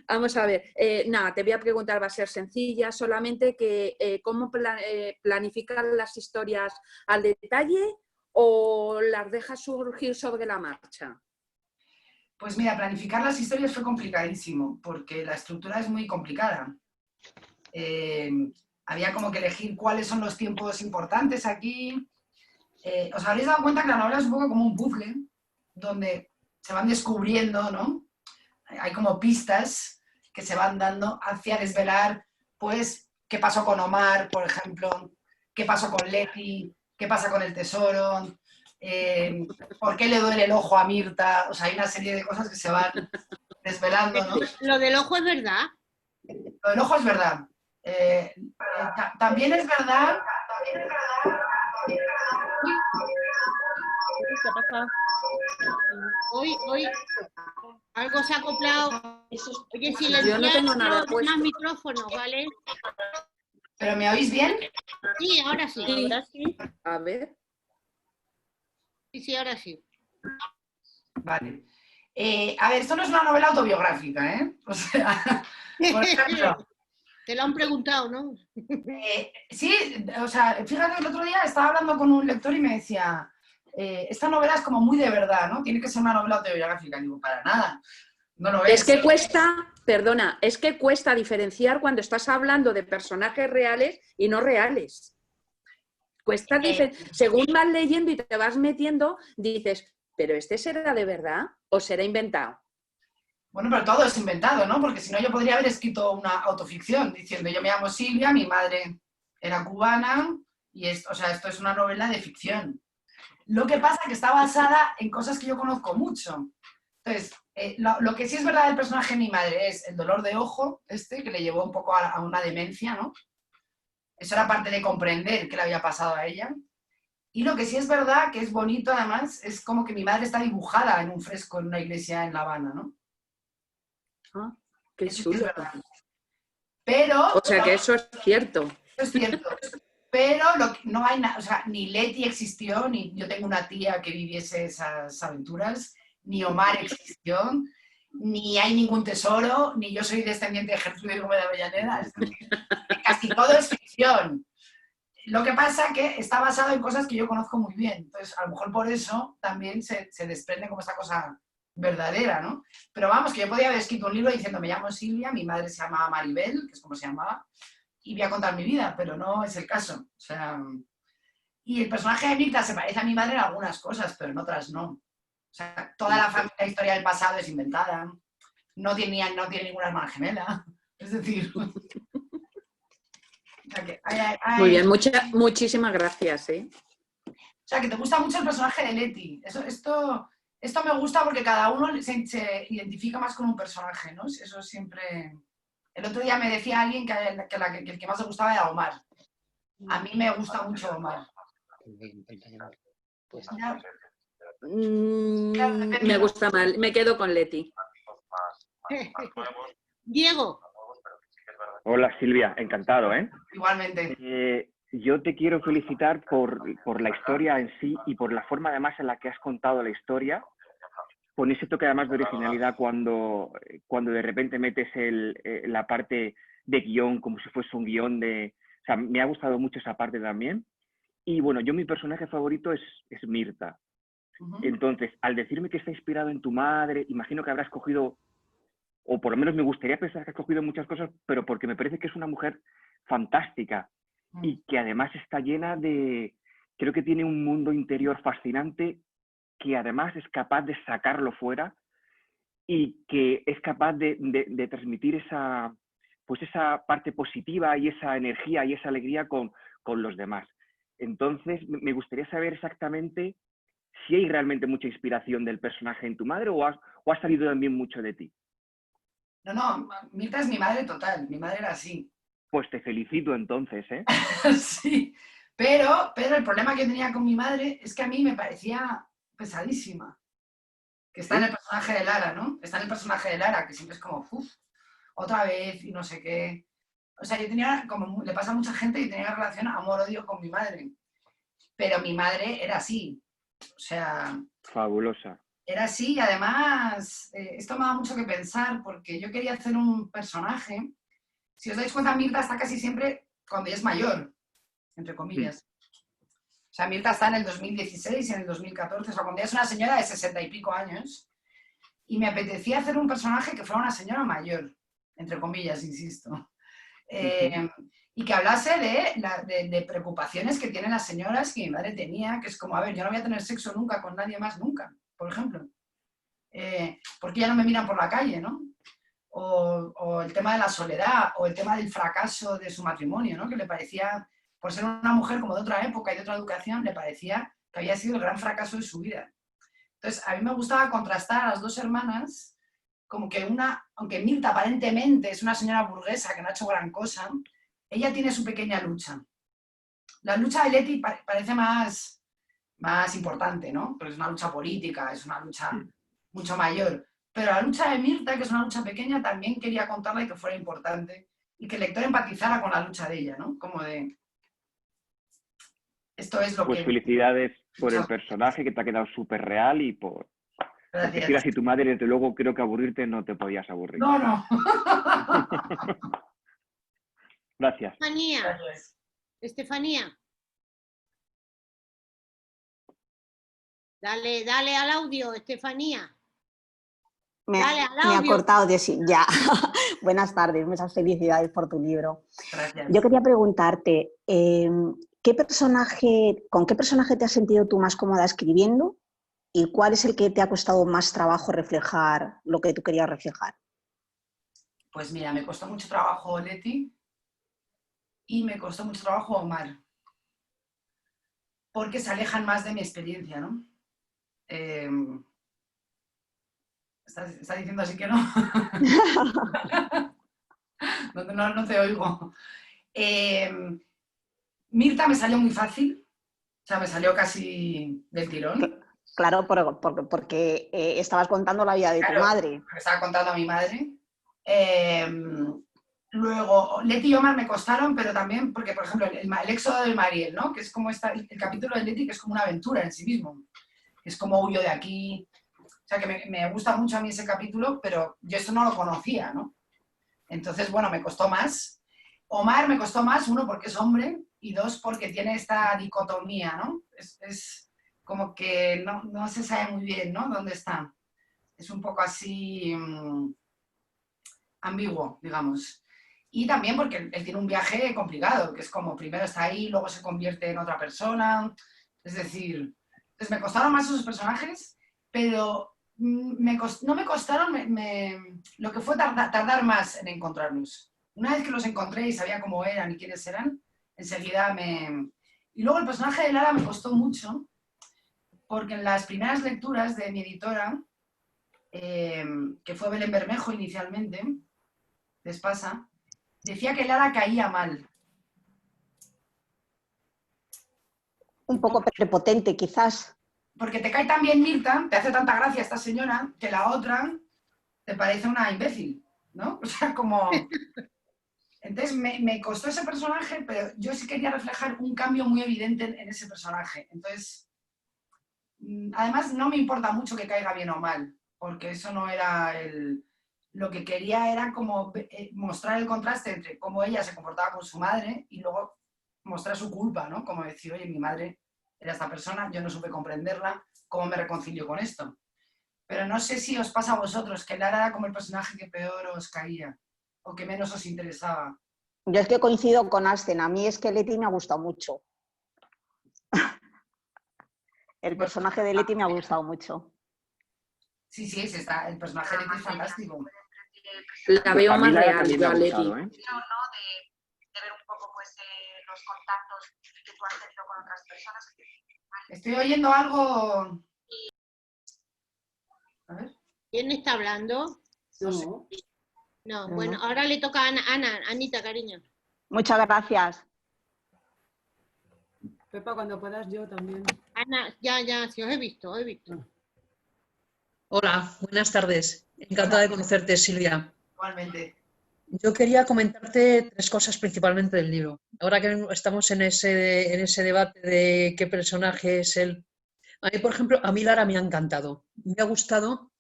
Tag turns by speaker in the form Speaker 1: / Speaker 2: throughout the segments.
Speaker 1: Vamos a ver, nada, te voy a preguntar, va a ser sencilla, solamente que ¿cómo planificas las historias al detalle o las dejas surgir sobre la marcha?
Speaker 2: Pues mira, planificar las historias fue complicadísimo, porque la estructura es muy complicada. Había como que elegir cuáles son los tiempos importantes aquí. Os habréis dado cuenta que la novela es un poco como un puzzle, donde se van descubriendo, ¿no? Hay como pistas que se van dando hacia desvelar, pues, qué pasó con Omar, por ejemplo, qué pasó con Leti, qué pasa con el tesoro, por qué le duele el ojo a Mirta. O sea, hay una serie de cosas que se van desvelando, ¿no?
Speaker 3: Lo del ojo es verdad.
Speaker 2: Lo del ojo es verdad. También es verdad.
Speaker 3: ¿Qué ha pasado? Hoy algo se ha acoplado. Oye,
Speaker 1: Yo no tengo nada
Speaker 3: silenciar
Speaker 1: puesto.
Speaker 3: más micrófonos, ¿vale?
Speaker 2: ¿Pero me oís bien?
Speaker 3: Sí, ahora sí.
Speaker 1: Sí.
Speaker 3: Ahora sí.
Speaker 1: A ver.
Speaker 3: Sí, ahora sí.
Speaker 2: Vale. A ver, esto no es una novela autobiográfica, ¿eh? O sea, por ejemplo,
Speaker 3: Te lo han preguntado, ¿no?
Speaker 2: sí, o sea, fíjate, el otro día estaba hablando con un lector y me decía, esta novela es como muy de verdad, ¿no? Tiene que ser una novela autobiográfica. Y digo, para nada, no lo es.
Speaker 1: Es que cuesta, perdona, es que cuesta diferenciar cuando estás hablando de personajes reales y no reales. Cuesta según vas leyendo y te vas metiendo, dices, ¿pero este será de verdad o será inventado?
Speaker 2: Bueno, pero todo es inventado, ¿no? Porque si no yo podría haber escrito una autoficción diciendo, yo me llamo Silvia, mi madre era cubana y esto, o sea, esto es una novela de ficción. Lo que pasa es que está basada en cosas que yo conozco mucho. Entonces, lo que sí es verdad del personaje de mi madre es el dolor de ojo, que le llevó un poco a una demencia, ¿no? Eso era parte de comprender qué le había pasado a ella. Y lo que sí es verdad, que es bonito además, es como que mi madre está dibujada en un fresco en una iglesia en La Habana, ¿no?
Speaker 1: Ah, qué
Speaker 2: Eso sí
Speaker 1: chulo.
Speaker 2: es verdad. Pero...
Speaker 1: O sea que eso es cierto.
Speaker 2: Eso es cierto. Pero no hay nada, o sea, ni Leti existió, ni yo tengo una tía que viviese esas aventuras, ni Omar existió, ni hay ningún tesoro, ni yo soy descendiente de Gertrude Gómez de Avellaneda. Es decir, casi todo es ficción. Lo que pasa es que está basado en cosas que yo conozco muy bien. Entonces, a lo mejor por eso también se desprende como esta cosa verdadera, ¿no? Pero vamos, que yo podía haber escrito un libro diciendo, me llamo Silvia, mi madre se llamaba Maribel, que es como se llamaba, y voy a contar mi vida, pero no es el caso. O sea, y el personaje de Mirta se parece a mi madre en algunas cosas, pero en otras no. O sea, toda la historia del pasado es inventada, no tiene ninguna hermana gemela, es decir... O sea, que
Speaker 1: Muy bien, muchísimas gracias.
Speaker 2: O sea, que te gusta mucho el personaje de Leti. Esto me gusta porque cada uno se identifica más con un personaje, ¿no? Eso siempre... El otro día me decía alguien que el que más le gustaba era Omar. A mí me gusta mucho Omar.
Speaker 1: Me gusta mal, me quedo con Leti.
Speaker 3: Diego.
Speaker 4: Hola Silvia, encantado, ¿eh?
Speaker 2: Igualmente.
Speaker 4: Yo te quiero felicitar por la historia en sí y por la forma además en la que has contado la historia, con ese toque además de originalidad cuando de repente metes la parte de guión como si fuese un guión de... O sea, me ha gustado mucho esa parte también. Y bueno, yo mi personaje favorito es Mirta. Entonces, al decirme que está inspirado en tu madre, imagino que habrás cogido, o por lo menos me gustaría pensar que has cogido muchas cosas, pero porque me parece que es una mujer fantástica y que además está llena de... Creo que tiene un mundo interior fascinante que además es capaz de sacarlo fuera y que es capaz de transmitir esa parte positiva y esa energía y esa alegría con los demás. Entonces, me gustaría saber exactamente si hay realmente mucha inspiración del personaje en tu madre o ha salido también mucho de ti.
Speaker 2: No, Mirta es mi madre total, mi madre era así.
Speaker 4: Pues te felicito entonces, ¿eh?
Speaker 2: Sí, pero el problema que tenía con mi madre es que a mí me parecía pesadísima. Que está en el personaje de Lara, ¿no? Está en el personaje de Lara, que siempre es como, uff, otra vez y no sé qué. O sea, yo tenía, como le pasa a mucha gente, y tenía una relación amor-odio con mi madre. Pero mi madre era así. O sea...
Speaker 4: Fabulosa.
Speaker 2: Era así y además esto me da mucho que pensar porque yo quería hacer un personaje. Si os dais cuenta, Mirta está casi siempre cuando ella es mayor, entre comillas. O sea, Mirta está en el 2016 y en el 2014, o sea, cuando ella es una señora de 60 y pico años. Y me apetecía hacer un personaje que fuera una señora mayor, entre comillas, insisto. Y que hablase de preocupaciones que tienen las señoras que mi madre tenía, que es como, a ver, yo no voy a tener sexo nunca con nadie más, nunca, por ejemplo. Porque ya no me miran por la calle, ¿no? O el tema de la soledad, o el tema del fracaso de su matrimonio, ¿no? Que le parecía, por ser una mujer como de otra época y de otra educación, le parecía que había sido el gran fracaso de su vida. Entonces, a mí me gustaba contrastar a las dos hermanas, como que una, aunque Mirta aparentemente es una señora burguesa que no ha hecho gran cosa, ella tiene su pequeña lucha. La lucha de Leti parece más importante, ¿no? Pero es una lucha política, es una lucha mucho mayor. Pero la lucha de Mirta, que es una lucha pequeña, también quería contarla y que fuera importante y que el lector empatizara con la lucha de ella, ¿no? Como de... Esto es lo
Speaker 4: pues
Speaker 2: que...
Speaker 4: felicidades por el personaje, que te ha quedado súper real y por...
Speaker 2: Gracias.
Speaker 4: Porque si eras y tu madre, desde luego, creo que aburrirte no te podías aburrir.
Speaker 2: No, no.
Speaker 4: Gracias.
Speaker 3: Estefanía. Estefanía. Dale al audio, Estefanía.
Speaker 5: Me ha cortado de sí, ya. Buenas tardes, muchas felicidades por tu libro.
Speaker 2: Gracias.
Speaker 5: Yo quería preguntarte, ¿con qué personaje te has sentido tú más cómoda escribiendo? ¿Y cuál es el que te ha costado más trabajo reflejar lo que tú querías reflejar?
Speaker 2: Pues mira, me costó mucho trabajo Leti y me costó mucho trabajo Omar. Porque se alejan más de mi experiencia, ¿no? ¿Estás diciendo así que no? No te oigo. Mirta me salió muy fácil, o sea, me salió casi del tirón.
Speaker 5: Claro, porque estabas contando la vida de tu madre.
Speaker 2: Estaba contando a mi madre. Luego, Leti y Omar me costaron, pero también porque, por ejemplo, el éxodo de Mariel, ¿no? Que es como el capítulo de Leti, que es como una aventura en sí mismo. Es como huyo de aquí. O sea, que me gusta mucho a mí ese capítulo, pero yo esto no lo conocía, ¿no? Entonces, bueno, me costó más. Omar me costó más, uno, porque es hombre, y dos, porque tiene esta dicotomía, ¿no? Es como que no se sabe muy bien, ¿no? ¿Dónde está? Es un poco así ambiguo, digamos. Y también porque él tiene un viaje complicado, que es como primero está ahí, luego se convierte en otra persona. Es decir, entonces me costaron más esos personajes, pero no me costaron lo que fue tardar más en encontrarlos. Una vez que los encontré y sabía cómo eran y quiénes eran, enseguida me... Y luego el personaje de Lara me costó mucho, porque en las primeras lecturas de mi editora, que fue Belén Bermejo inicialmente, de Espasa, decía que Lara caía mal.
Speaker 5: Un poco prepotente, quizás.
Speaker 2: Porque te cae tan bien Mirta, te hace tanta gracia esta señora, que la otra te parece una imbécil, ¿no? O sea, como... Entonces me costó ese personaje, pero yo sí quería reflejar un cambio muy evidente en ese personaje. Entonces, además no me importa mucho que caiga bien o mal, porque eso no era lo que quería era como mostrar el contraste entre cómo ella se comportaba con su madre y luego mostrar su culpa, ¿no? Como decir, oye, mi madre era esta persona, yo no supe comprenderla, ¿cómo me reconcilio con esto? Pero no sé si os pasa a vosotros que Lara era como el personaje que peor os caía o que menos os interesaba.
Speaker 5: Yo es que coincido con Asten, a mí es que Leti me ha gustado mucho. El personaje de Leti me ha gustado mucho.
Speaker 2: Sí, está, el personaje de Leti es fantástico.
Speaker 1: La veo más real, yo a Leti.
Speaker 6: De ver un poco pues, los contactos que tú has tenido con otras personas.
Speaker 2: Estoy oyendo algo... A ver.
Speaker 3: ¿Quién está hablando? No, bueno, ahora le toca a Anita, cariño.
Speaker 5: Muchas gracias.
Speaker 7: Pepa, cuando puedas yo también.
Speaker 3: Ana, ya, sí, os he visto.
Speaker 8: Hola, buenas tardes. Encantada de conocerte, Silvia.
Speaker 2: Igualmente.
Speaker 8: Yo quería comentarte 3 cosas principalmente del libro. Ahora que estamos en ese debate de qué personaje es el A mí, por ejemplo, a mí Lara me ha encantado. Me ha gustado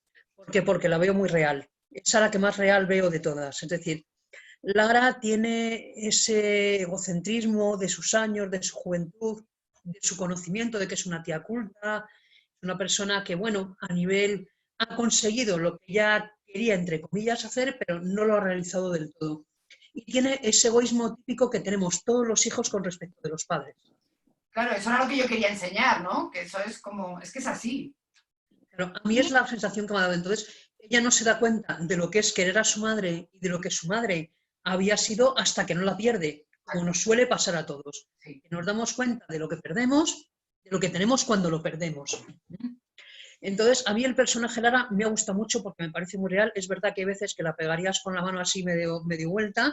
Speaker 8: porque la veo muy real. Es a la que más real veo de todas. Es decir, Lara tiene ese egocentrismo de sus años, de su juventud, de su conocimiento de que es una tía culta, una persona que, bueno, a nivel ha conseguido lo que ella quería, entre comillas, hacer, pero no lo ha realizado del todo. Y tiene ese egoísmo típico que tenemos todos los hijos con respecto de los padres.
Speaker 2: Claro, eso era lo que yo quería enseñar, ¿no? Que eso es como, es que es así.
Speaker 8: Pero a mí es la sensación que me ha dado. Entonces, ella no se da cuenta de lo que es querer a su madre y de lo que su madre había sido hasta que no la pierde, como nos suele pasar a todos.
Speaker 2: Sí.
Speaker 8: Que nos damos cuenta de lo que perdemos, de lo que tenemos cuando lo perdemos. Entonces, a mí el personaje Lara me ha gustado mucho porque me parece muy real. Es verdad que hay veces que la pegarías con la mano así medio vuelta,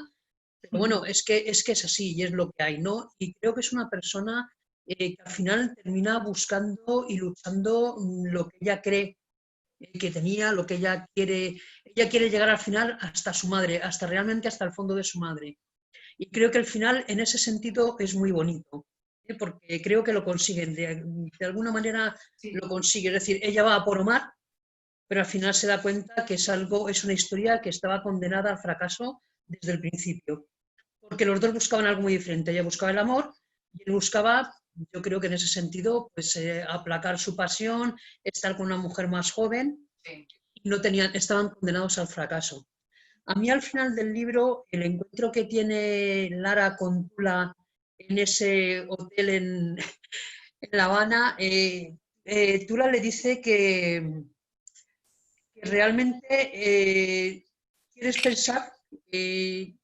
Speaker 8: pero bueno, es que es así y es lo que hay, ¿no? Y creo que es una persona que al final termina buscando y luchando lo que ella cree que tenía, lo que ella quiere llegar al final hasta su madre, realmente hasta el fondo de su madre. Y creo que el final en ese sentido es muy bonito, porque creo que lo consiguen, de alguna manera
Speaker 2: Sí.
Speaker 8: lo consigue. Es decir, ella va a por Omar, pero al final se da cuenta que es una historia que estaba condenada al fracaso desde el principio. Porque los dos buscaban algo muy diferente. Ella buscaba el amor y él buscaba, yo creo que en ese sentido, pues aplacar su pasión, estar con una mujer más joven,
Speaker 2: Sí.
Speaker 8: y estaban condenados al fracaso. A mí al final del libro, el encuentro que tiene Lara con Tula en ese hotel en La Habana, Tula le dice que realmente quieres pensar que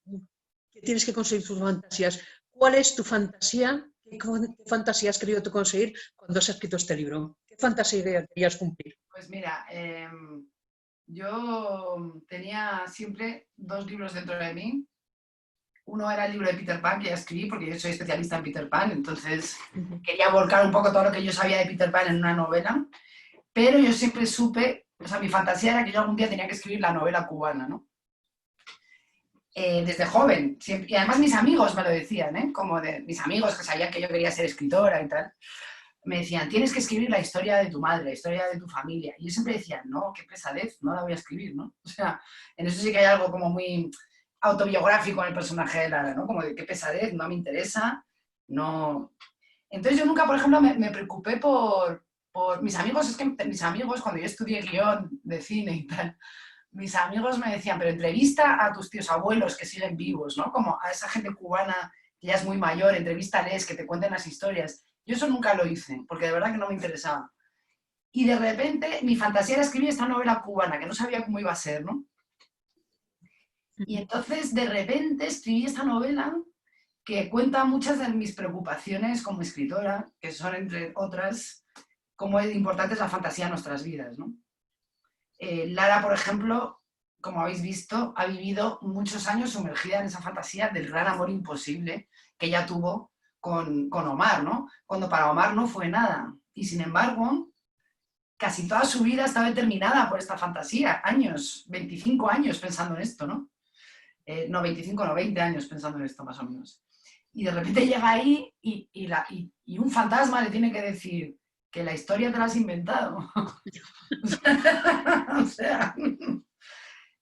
Speaker 8: tienes que conseguir tus fantasías. ¿Cuál es tu fantasía? ¿Qué fantasía has querido tú conseguir cuando has escrito este libro? ¿Qué fantasía querías cumplir?
Speaker 2: Pues mira, yo tenía siempre dos libros dentro de mí. Uno era el libro de Peter Pan que ya escribí, porque yo soy especialista en Peter Pan, entonces quería volcar un poco todo lo que yo sabía de Peter Pan en una novela, pero yo siempre supe, o sea, mi fantasía era que yo algún día tenía que escribir la novela cubana, ¿no? Desde joven, siempre, y además mis amigos me lo decían, ¿eh? Como de mis amigos que sabían que yo quería ser escritora y tal, me decían, tienes que escribir la historia de tu madre, la historia de tu familia. Y yo siempre decía, no, qué pesadez, no la voy a escribir, ¿no? O sea, en eso sí que hay algo como muy autobiográfico en el personaje de Lara, ¿no? Como de qué pesadez, no me interesa, no... Entonces yo nunca, por ejemplo, me preocupé por mis amigos, es que mis amigos, cuando yo estudié guión de cine y tal, mis amigos me decían, pero entrevista a tus tíos abuelos que siguen vivos, ¿no? Como a esa gente cubana que ya es muy mayor, entrevístales, que te cuenten las historias. Yo eso nunca lo hice, porque de verdad que no me interesaba. Y de repente mi fantasía era escribir esta novela cubana, que no sabía cómo iba a ser, ¿no? Y entonces de repente escribí esta novela que cuenta muchas de mis preocupaciones como escritora, que son, entre otras, cómo es importante la fantasía en nuestras vidas, ¿no? Lara, por ejemplo, como habéis visto, ha vivido muchos años sumergida en esa fantasía del gran amor imposible que ella tuvo con Omar, ¿no? Cuando para Omar no fue nada. Y sin embargo, casi toda su vida está determinada por esta fantasía. 25 años pensando en esto, ¿no? No, 25, no, 20 años pensando en esto, más o menos. Y de repente llega ahí y un fantasma le tiene que decir que la historia te la has inventado. O sea,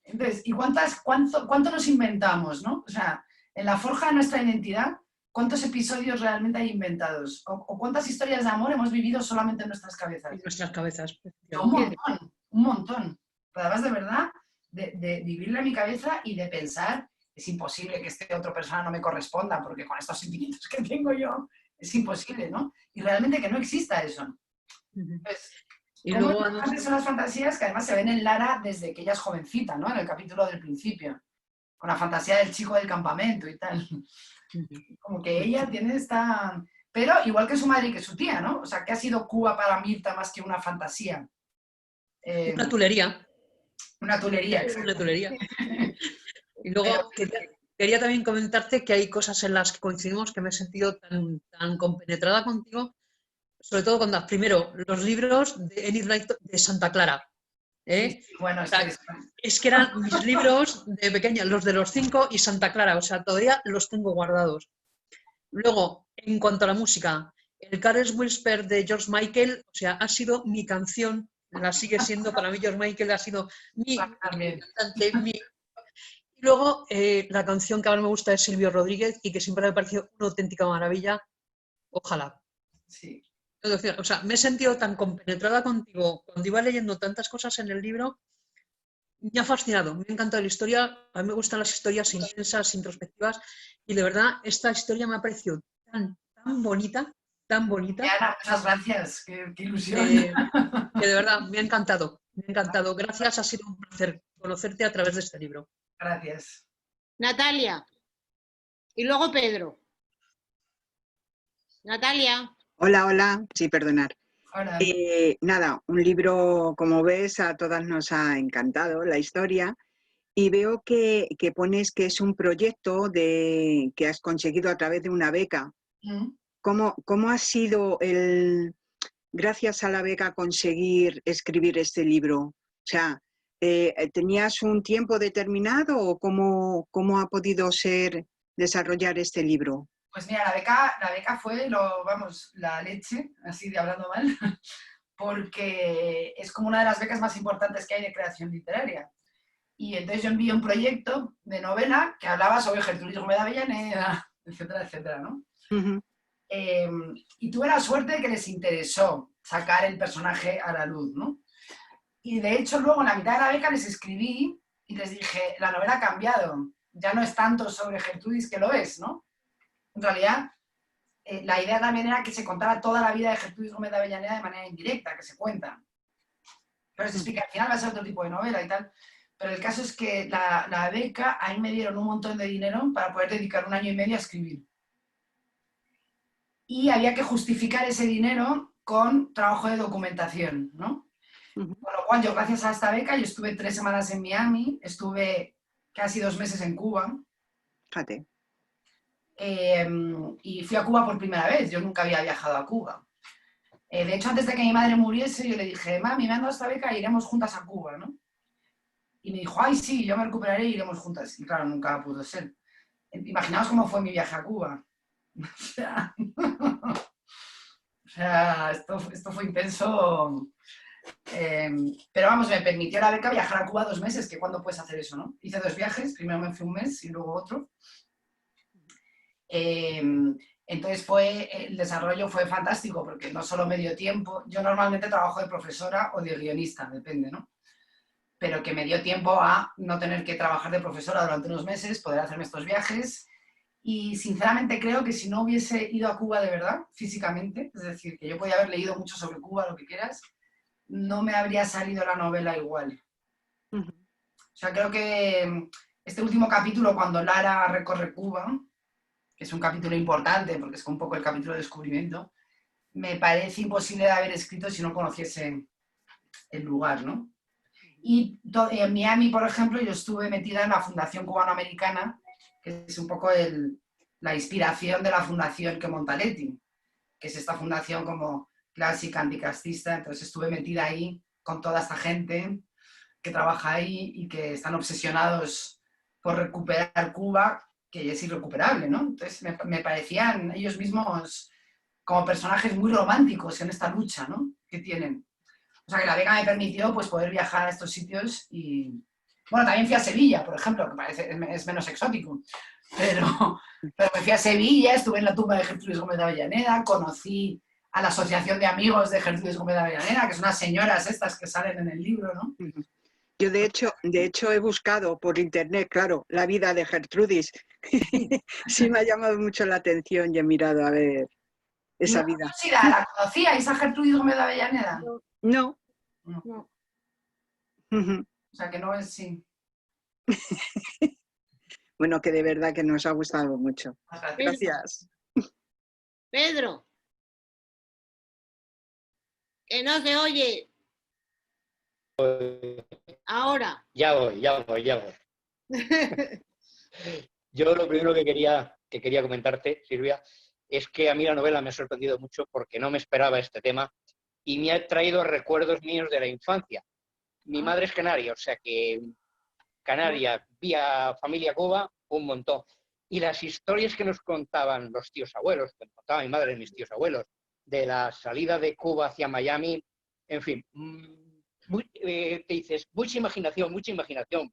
Speaker 2: entonces, ¿y cuánto nos inventamos, no? O sea, en la forja de nuestra identidad, ¿cuántos episodios realmente hay inventados? ¿O cuántas historias de amor hemos vivido solamente en nuestras cabezas?
Speaker 8: En nuestras cabezas.
Speaker 2: Un montón. Pero además, de verdad, de vivirla en mi cabeza y de pensar, es imposible que este otro persona no me corresponda, porque con estos sentimientos que tengo yo, es imposible, ¿no? Y realmente que no exista eso. Pues,
Speaker 8: y luego
Speaker 2: son las fantasías que además se ven en Lara desde que ella es jovencita, ¿no? En el capítulo del principio, con la fantasía del chico del campamento y tal. Como que ella tiene esta... Pero igual que su madre y que su tía, ¿no? O sea, ¿qué ha sido Cuba para Mirta más que una fantasía?
Speaker 8: Una tulería.
Speaker 2: Una tulería,
Speaker 8: exacto. Una tulería. Y luego quería también comentarte que hay cosas en las que coincidimos que me he sentido tan compenetrada contigo, sobre todo cuando, primero, los libros de Enid Blyton de Santa Clara.
Speaker 2: Sí, bueno,
Speaker 8: o sea, es que eran mis libros de pequeña, los de los 5 y Santa Clara, o sea, todavía los tengo guardados. Luego, en cuanto a la música, el Carel's Whisper de George Michael, o sea, ha sido mi canción, la sigue siendo, para mí George Michael ha sido mi cantante, mi... Y luego la canción que ahora me gusta es Silvio Rodríguez y que siempre me ha parecido una auténtica maravilla, Ojalá.
Speaker 2: Sí.
Speaker 8: O sea, me he sentido tan compenetrada contigo cuando iba leyendo tantas cosas en el libro. Me ha fascinado, me ha encantado la historia. A mí me gustan las historias intensas, introspectivas, y de verdad esta historia me ha parecido tan bonita, tan bonita.
Speaker 2: Ana, muchas gracias, qué ilusión.
Speaker 8: Que de verdad me ha encantado, me ha encantado. Gracias, ha sido un placer conocerte a través de este libro.
Speaker 2: Gracias.
Speaker 3: Natalia. Y luego Pedro. Natalia.
Speaker 9: Hola, hola. Sí, perdonar.
Speaker 2: Hola.
Speaker 9: Nada, un libro, como ves, a todas nos ha encantado la historia y veo que pones que es un proyecto que has conseguido a través de una beca. ¿Cómo ha sido gracias a la beca, conseguir escribir este libro? O sea, ¿tenías un tiempo determinado o cómo ha podido desarrollar este libro?
Speaker 2: Pues mira, la beca fue, la leche, así de hablando mal, porque es como una de las becas más importantes que hay de creación literaria. Y entonces yo envié un proyecto de novela que hablaba sobre Gertrudis Gómez de Avellaneda, etcétera, etcétera, ¿no? Y tuve la suerte de que les interesó sacar el personaje a la luz, ¿no? Y de hecho luego en la mitad de la beca les escribí y les dije, la novela ha cambiado, ya no es tanto sobre Gertrudis que lo es, ¿no? En realidad, la idea también era que se contara toda la vida de Gertrudis Gómez de Avellaneda de manera indirecta, que se cuenta. Pero se explica, al final va a ser otro tipo de novela y tal. Pero el caso es que la beca, a mí me dieron un montón de dinero para poder dedicar 1 año y medio a escribir. Y había que justificar ese dinero con trabajo de documentación, ¿no? Con lo cual, yo gracias a esta beca, yo estuve 3 semanas en Miami, estuve casi 2 meses en Cuba.
Speaker 9: Fíjate.
Speaker 2: Y fui a Cuba por primera vez, yo nunca había viajado a Cuba. De hecho, antes de que mi madre muriese, yo le dije, mami, me han dado esta beca, iremos juntas a Cuba, ¿no? Y me dijo, ay, sí, yo me recuperaré y iremos juntas. Y claro, nunca pudo ser. Imaginaos cómo fue mi viaje a Cuba. O sea, esto fue intenso. Pero vamos, me permitió la beca viajar a Cuba 2 meses, que ¿cuándo puedes hacer eso, no? Hice 2 viajes, primero me fui 1 mes y luego otro. Entonces el desarrollo fue fantástico porque no solo me dio tiempo, yo normalmente trabajo de profesora o de guionista, depende, ¿no? Pero que me dio tiempo a no tener que trabajar de profesora durante unos meses, poder hacerme estos viajes y sinceramente creo que si no hubiese ido a Cuba de verdad, físicamente, es decir, que yo podía haber leído mucho sobre Cuba, lo que quieras, no me habría salido la novela igual. O sea, creo que este último capítulo, cuando Lara recorre Cuba, que es un capítulo importante porque es un poco el capítulo de descubrimiento, me parece imposible de haber escrito si no conociese el lugar, ¿no? Y en Miami, por ejemplo, yo estuve metida en la Fundación Cubanoamericana, que es un poco la inspiración de la fundación que monta Leti, que es esta fundación como clásica, anticastista. Entonces estuve metida ahí con toda esta gente que trabaja ahí y que están obsesionados por recuperar Cuba, que es irrecuperable, ¿no? Entonces me parecían ellos mismos como personajes muy románticos en esta lucha, ¿no? Que tienen. O sea, que la beca me permitió pues, poder viajar a estos sitios y... Bueno, también fui a Sevilla, por ejemplo, que es menos exótico, pero me fui a Sevilla, estuve en la tumba de Gertrudis Gómez de Avellaneda, conocí a la asociación de amigos de Gertrudis Gómez de Avellaneda, que son unas señoras estas que salen en el libro, ¿no?
Speaker 9: Yo de hecho he buscado por internet, claro, la vida de Gertrudis. Sí me ha llamado mucho la atención y he mirado a ver esa vida.
Speaker 2: Sí, ¿la conocíais a Gertrudis Gómez de Avellaneda?
Speaker 9: No.
Speaker 3: No.
Speaker 2: O sea, que no es sí.
Speaker 9: Bueno, que de verdad que nos ha gustado mucho.
Speaker 2: Gracias.
Speaker 3: Pedro. Que no se oye. Ahora.
Speaker 10: Ya voy. Yo lo primero que quería comentarte, Silvia, es que a mí la novela me ha sorprendido mucho porque no me esperaba este tema y me ha traído recuerdos míos de la infancia. Mi madre es canaria, o sea que Canaria, vía familia Cuba, un montón. Y las historias que nos contaban los tíos abueos, que contaba mi madre y mis tíos abuelos, de la salida de Cuba hacia Miami, en fin, te dices, mucha imaginación,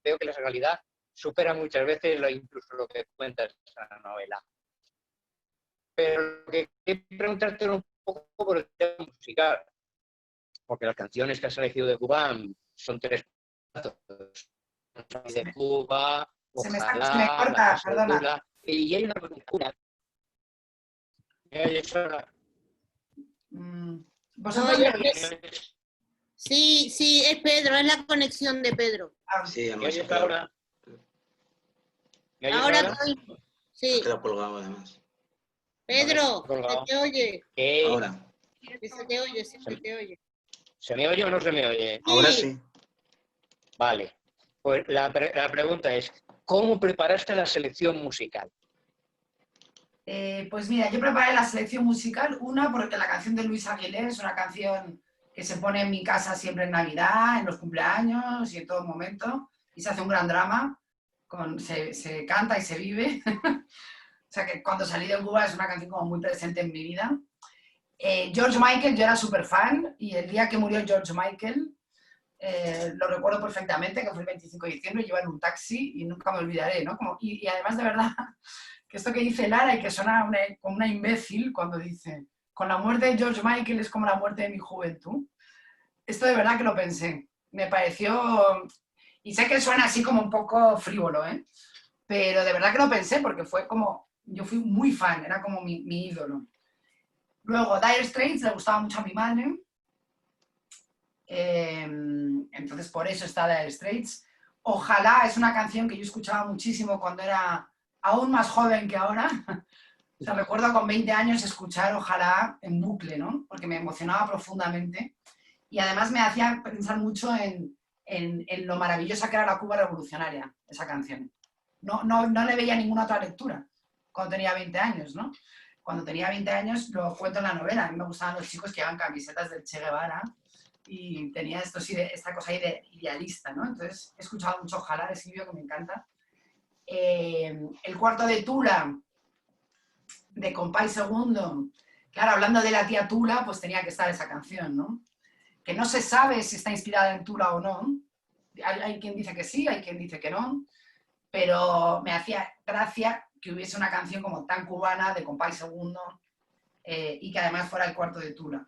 Speaker 10: veo que la realidad supera muchas veces incluso lo que cuenta esta novela. Pero lo que quiero preguntarte un poco por el tema musical, porque las canciones que has elegido de Cuba son 3 de Cuba,
Speaker 2: se me
Speaker 10: Ojalá,
Speaker 2: corta,
Speaker 10: La
Speaker 2: perdona.
Speaker 10: Tula, y hay una.
Speaker 2: ¿Vosotros
Speaker 3: No,
Speaker 2: me oís?
Speaker 3: Sí, es Pedro, es la conexión de Pedro.
Speaker 11: Sí,
Speaker 10: ¿Me
Speaker 11: además.
Speaker 10: oyes ahora? ¿Me oyes
Speaker 3: Ahora
Speaker 10: ahora?
Speaker 3: sí.
Speaker 11: Te lo he colgado además.
Speaker 3: Pedro,
Speaker 10: Vale,
Speaker 3: se te oye.
Speaker 11: Ahora.
Speaker 3: Sí, se te oye, sí, se te oye.
Speaker 10: ¿Se me oye o no se me oye?
Speaker 11: Ahora sí.
Speaker 10: Vale. Pues la pregunta es, ¿cómo preparaste la selección musical?
Speaker 2: Pues mira, yo preparé la selección musical, una porque la canción de Luis Aguilé es una canción que se pone en mi casa siempre en Navidad, en los cumpleaños y en todo momento, y se hace un gran drama, se canta y se vive. O sea que cuando salí de Cuba es una canción como muy presente en mi vida. George Michael, yo era súper fan, y el día que murió George Michael, lo recuerdo perfectamente, que fue el 25 de diciembre, yo iba en un taxi y nunca me olvidaré, ¿no? Y además, de verdad, que esto que dice Lara y que suena como una imbécil cuando dice, con la muerte de George Michael es como la muerte de mi juventud. Esto de verdad que lo pensé. Me pareció, y sé que suena así como un poco frívolo, ¿eh? Pero de verdad que lo pensé porque fue como, yo fui muy fan, era como mi ídolo. Luego, Dire Straits le gustaba mucho a mi madre. Entonces por eso está Dire Straits. Ojalá es una canción que yo escuchaba muchísimo cuando era aún más joven que ahora. O sea, recuerdo con 20 años escuchar Ojalá en bucle, ¿no? Porque me emocionaba profundamente y además me hacía pensar mucho en lo maravillosa que era la Cuba revolucionaria, esa canción. No le veía ninguna otra lectura cuando tenía 20 años, ¿no? Cuando tenía 20 años, lo cuento en la novela, a mí me gustaban los chicos que llevaban camisetas del Che Guevara y tenía esta cosa ahí de idealista, ¿no? Entonces he escuchado mucho Ojalá de Silvio, que me encanta. El cuarto de Tula, de Compay Segundo, claro, hablando de la tía Tula, pues tenía que estar esa canción, ¿no? Que no se sabe si está inspirada en Tula o no. Hay quien dice que sí, hay quien dice que no, pero me hacía gracia que hubiese una canción como tan cubana de Compay Segundo y que además fuera el cuarto de Tula.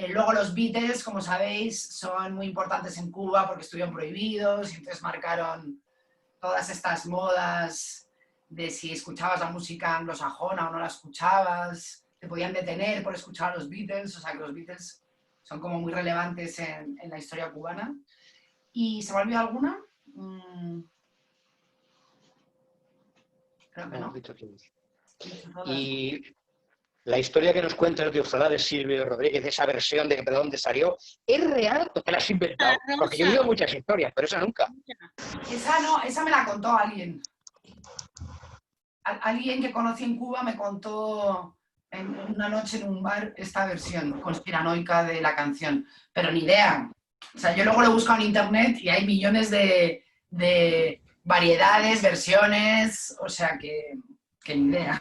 Speaker 2: Luego los Beatles, como sabéis, son muy importantes en Cuba porque estuvieron prohibidos y entonces marcaron todas estas modas de si escuchabas la música anglosajona o no la escuchabas, te podían detener por escuchar a los Beatles, o sea que los Beatles son como muy relevantes en la historia cubana. ¿Y se me olvidó alguna? Creo que no.
Speaker 10: Y la historia que nos cuentas de Ojalá de Silvio Rodríguez, esa versión de dónde salió, ¿es real o te la has inventado? Porque yo he oído muchas historias, pero esa nunca.
Speaker 2: Esa no, esa me la contó alguien. Alguien que conocí en Cuba me contó en una noche en un bar esta versión conspiranoica de la canción, pero ni idea. O sea, yo luego lo he buscado en internet y hay millones de variedades, versiones, o sea que ni idea.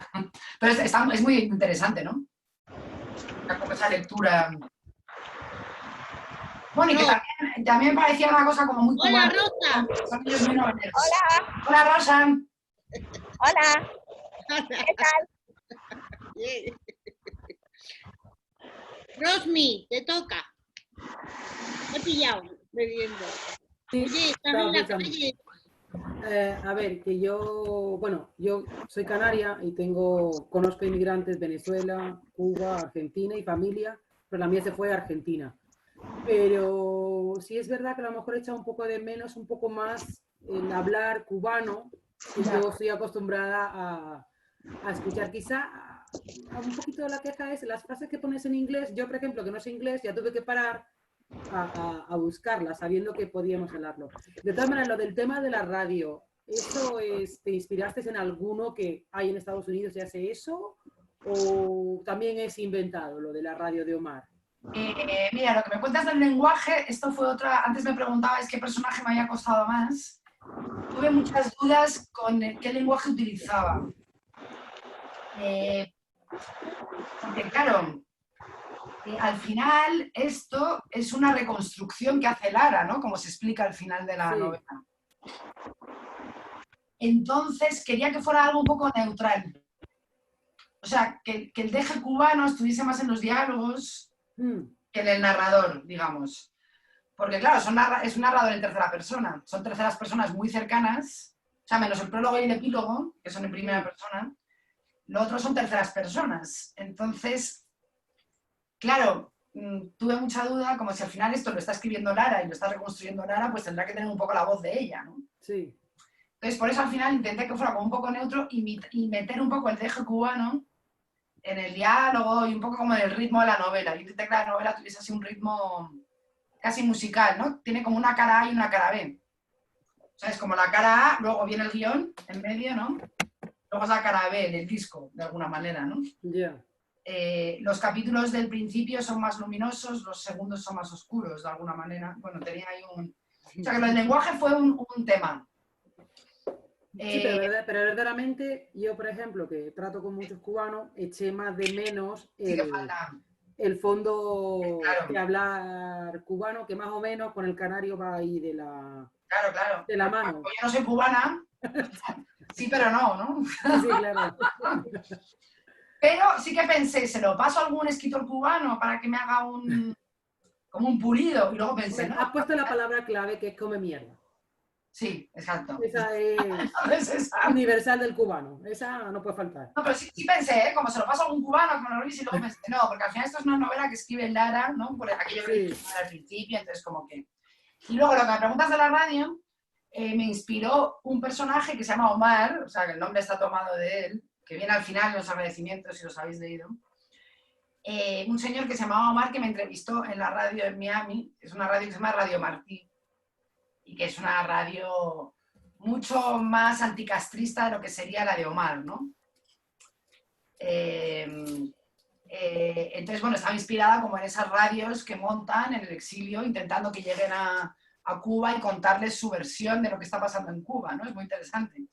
Speaker 2: Pero es muy interesante, ¿no? Como esa lectura. Bueno, y que también me parecía una cosa como muy cubana.
Speaker 3: Hola, Rosa.
Speaker 2: Hola. Hola, Rosa.
Speaker 12: Hola. ¿Qué tal?
Speaker 3: Rosmi, te toca. Me he pillado bebiendo.
Speaker 7: Sí,
Speaker 3: Oye, estás en la calle.
Speaker 7: A ver, que yo soy canaria y conozco inmigrantes Venezuela, Cuba, Argentina y familia, pero la mía se fue a Argentina. Pero sí es verdad que a lo mejor echa un poco de menos, un poco más el hablar cubano, que yo estoy acostumbrada a escuchar. Quizá un poquito de la queja es las frases que pones en inglés. Yo, por ejemplo, que no sé inglés, ya tuve que parar a buscarlas, sabiendo que podíamos hablarlo. De todas maneras, lo del tema de la radio, ¿eso te inspiraste en alguno que hay en Estados Unidos y hace eso? ¿O también es inventado lo de la radio de Omar?
Speaker 2: Mira, lo que me cuentas del lenguaje, esto fue otra. Antes me preguntabais qué personaje me había costado más. Tuve muchas dudas con qué lenguaje utilizaba. Porque claro, al final esto es una reconstrucción que hace Lara, ¿no? Como se explica al final de la novela. Entonces quería que fuera algo un poco neutral. O sea, que el deje cubano estuviese más en los diálogos que en el narrador, digamos. Porque claro, es un narrador en tercera persona. Son terceras personas muy cercanas. O sea, menos el prólogo y el epílogo, que son en primera persona. Lo otro son terceras personas. Entonces, claro, tuve mucha duda, como si al final esto lo está escribiendo Lara y lo está reconstruyendo Lara, pues tendrá que tener un poco la voz de ella, ¿no?
Speaker 7: Sí.
Speaker 2: Entonces, por eso al final intenté que fuera como un poco neutro y meter un poco el deje cubano en el diálogo y un poco como en el ritmo de la novela. Yo intenté que la novela tuviese así un ritmo casi musical, ¿no? Tiene como una cara A y una cara B. O sea, es como la cara A, luego viene el guión en medio, ¿no? Luego es la cara B del disco, de alguna manera, ¿no?
Speaker 7: Ya.
Speaker 2: Los capítulos del principio son más luminosos, los segundos son más oscuros, de alguna manera. Bueno, tenía ahí un... O sea, que el lenguaje fue un tema.
Speaker 7: Sí, pero verdaderamente yo, por ejemplo, que trato con muchos cubanos, eché más de menos el fondo de hablar cubano, que más o menos con el canario va ahí de la, de la mano.
Speaker 2: Yo no soy cubana, sí, pero no.
Speaker 7: Sí, claro.
Speaker 2: Pero sí que pensé, ¿se lo paso a algún escritor cubano para que me haga como un pulido? Y luego pensé,
Speaker 7: bueno, has puesto la palabra clave, que es come mierda.
Speaker 2: Sí, exacto.
Speaker 7: Esa es universal del cubano. Esa no puede faltar.
Speaker 2: No, pero sí pensé, como se lo paso a algún cubano, como lo y luego pensé, no, porque al final esto es una novela que escribe Lara, ¿no? Por aquello que al principio, entonces como que... Y luego lo que me preguntas de la radio, me inspiró un personaje que se llama Omar, o sea, que el nombre está tomado de él, que viene al final en los agradecimientos, si los habéis leído. Un señor que se llamaba Omar que me entrevistó en la radio en Miami, es una radio que se llama Radio Martí, y que es una radio mucho más anticastrista de lo que sería la de Omar, ¿no? Entonces, bueno, estaba inspirada como en esas radios que montan en el exilio, intentando que lleguen a Cuba y contarles su versión de lo que está pasando en Cuba, ¿no? Es muy interesante.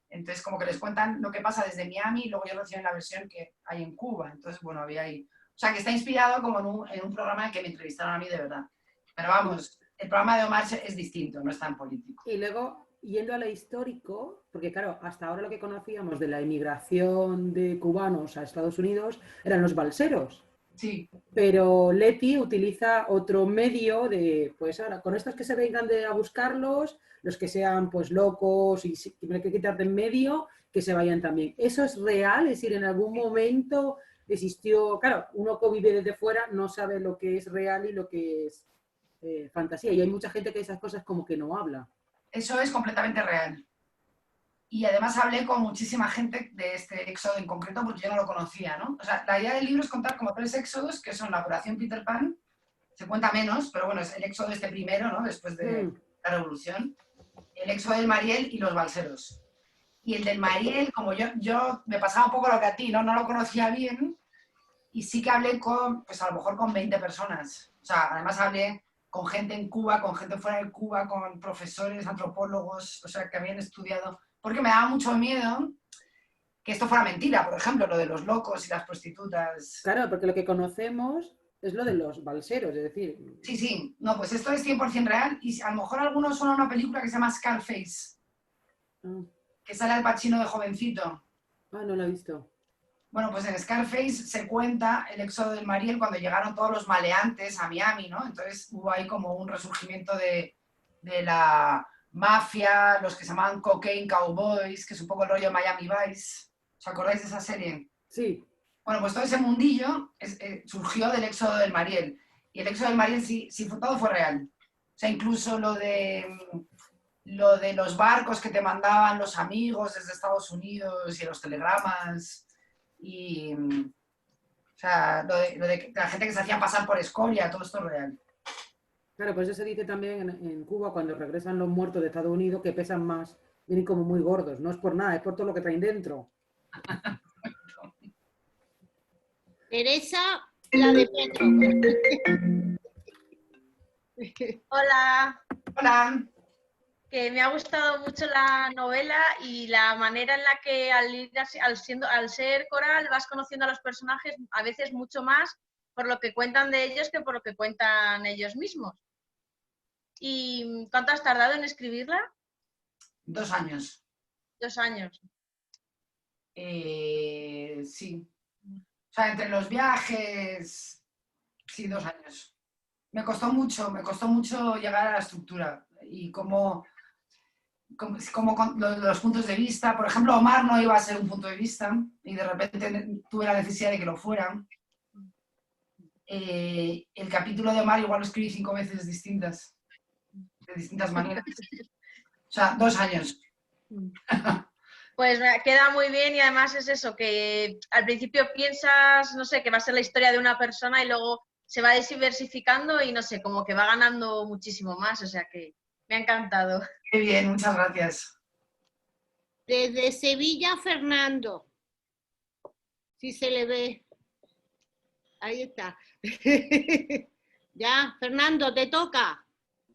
Speaker 2: Entonces, como que les cuentan lo que pasa desde Miami y luego ellos reciben la versión que hay en Cuba. Entonces, bueno, había ahí... O sea, que está inspirado como en un programa que me entrevistaron a mí de verdad. Pero vamos... El programa de Omar es distinto, no es tan político.
Speaker 7: Y luego, yendo a lo histórico, porque claro, hasta ahora lo que conocíamos de la emigración de cubanos a Estados Unidos eran los balseros.
Speaker 2: Sí.
Speaker 7: Pero Leti utiliza otro medio de, pues ahora, con estos que se vengan a buscarlos, los que sean pues locos y tienen que quitar de en medio, que se vayan también. ¿Eso es real? Es decir, en algún momento existió, claro, uno que vive desde fuera no sabe lo que es real y lo que es fantasía, y hay mucha gente que esas cosas como que no habla.
Speaker 2: Eso es completamente real. Y además hablé con muchísima gente de este éxodo en concreto porque yo no lo conocía, ¿no? O sea, la idea del libro es contar como 3 éxodos, que son la Operación Peter Pan, se cuenta menos, pero bueno, es el éxodo este primero, ¿no? Después de la Revolución, el éxodo del Mariel y los balseros. Y el del Mariel, como yo me pasaba un poco lo que a ti, ¿no? No lo conocía bien, y sí que hablé con, pues a lo mejor con 20 personas. O sea, además hablé con gente en Cuba, con gente fuera de Cuba, con profesores, antropólogos, o sea, que habían estudiado, porque me daba mucho miedo que esto fuera mentira, por ejemplo, lo de los locos y las prostitutas.
Speaker 7: Claro, porque lo que conocemos es lo de los balseros, es decir...
Speaker 2: Sí, no, pues esto es 100% real, y a lo mejor algunos suena una película que se llama Scarface, que sale Al Pacino de jovencito.
Speaker 7: Ah, no lo he visto.
Speaker 2: Bueno, pues en Scarface se cuenta el éxodo del Mariel cuando llegaron todos los maleantes a Miami, ¿no? Entonces hubo ahí como un resurgimiento de la mafia, los que se llamaban Cocaine Cowboys, que es un poco el rollo Miami Vice. ¿Os acordáis de esa serie?
Speaker 7: Sí.
Speaker 2: Bueno, pues todo ese mundillo surgió del éxodo del Mariel. Y el éxodo del Mariel sí todo fue real. O sea, incluso lo de los barcos que te mandaban los amigos desde Estados Unidos y los telegramas... Y, o sea, lo de la gente que se hacía pasar por escoria, todo esto es real.
Speaker 7: Claro, pues eso se dice también en Cuba, cuando regresan los muertos de Estados Unidos, que pesan más, vienen como muy gordos. No es por nada, es por todo lo que traen dentro.
Speaker 3: Teresa, la de Pedro.
Speaker 12: Hola.
Speaker 2: Hola.
Speaker 12: Que me ha gustado mucho la novela y la manera en la que al ser coral vas conociendo a los personajes a veces mucho más por lo que cuentan de ellos que por lo que cuentan ellos mismos. ¿Y cuánto has tardado en escribirla?
Speaker 2: 2 años.
Speaker 12: 2 años.
Speaker 2: Sí. O sea, entre los viajes, sí, 2 años. Me costó mucho llegar a la estructura y como con los puntos de vista. Por ejemplo, Omar no iba a ser un punto de vista y de repente tuve la necesidad de que lo fuera. El capítulo de Omar igual lo escribí 5 veces distintas, de distintas maneras. O sea, 2 años.
Speaker 12: Pues me queda muy bien y además es eso, que al principio piensas, no sé, que va a ser la historia de una persona y luego se va diversificando y no sé, como que va ganando muchísimo más, o sea que me ha encantado.
Speaker 2: Qué bien, muchas gracias.
Speaker 3: Desde Sevilla, Fernando. Si se le ve. Ahí está. Ya, Fernando, te toca.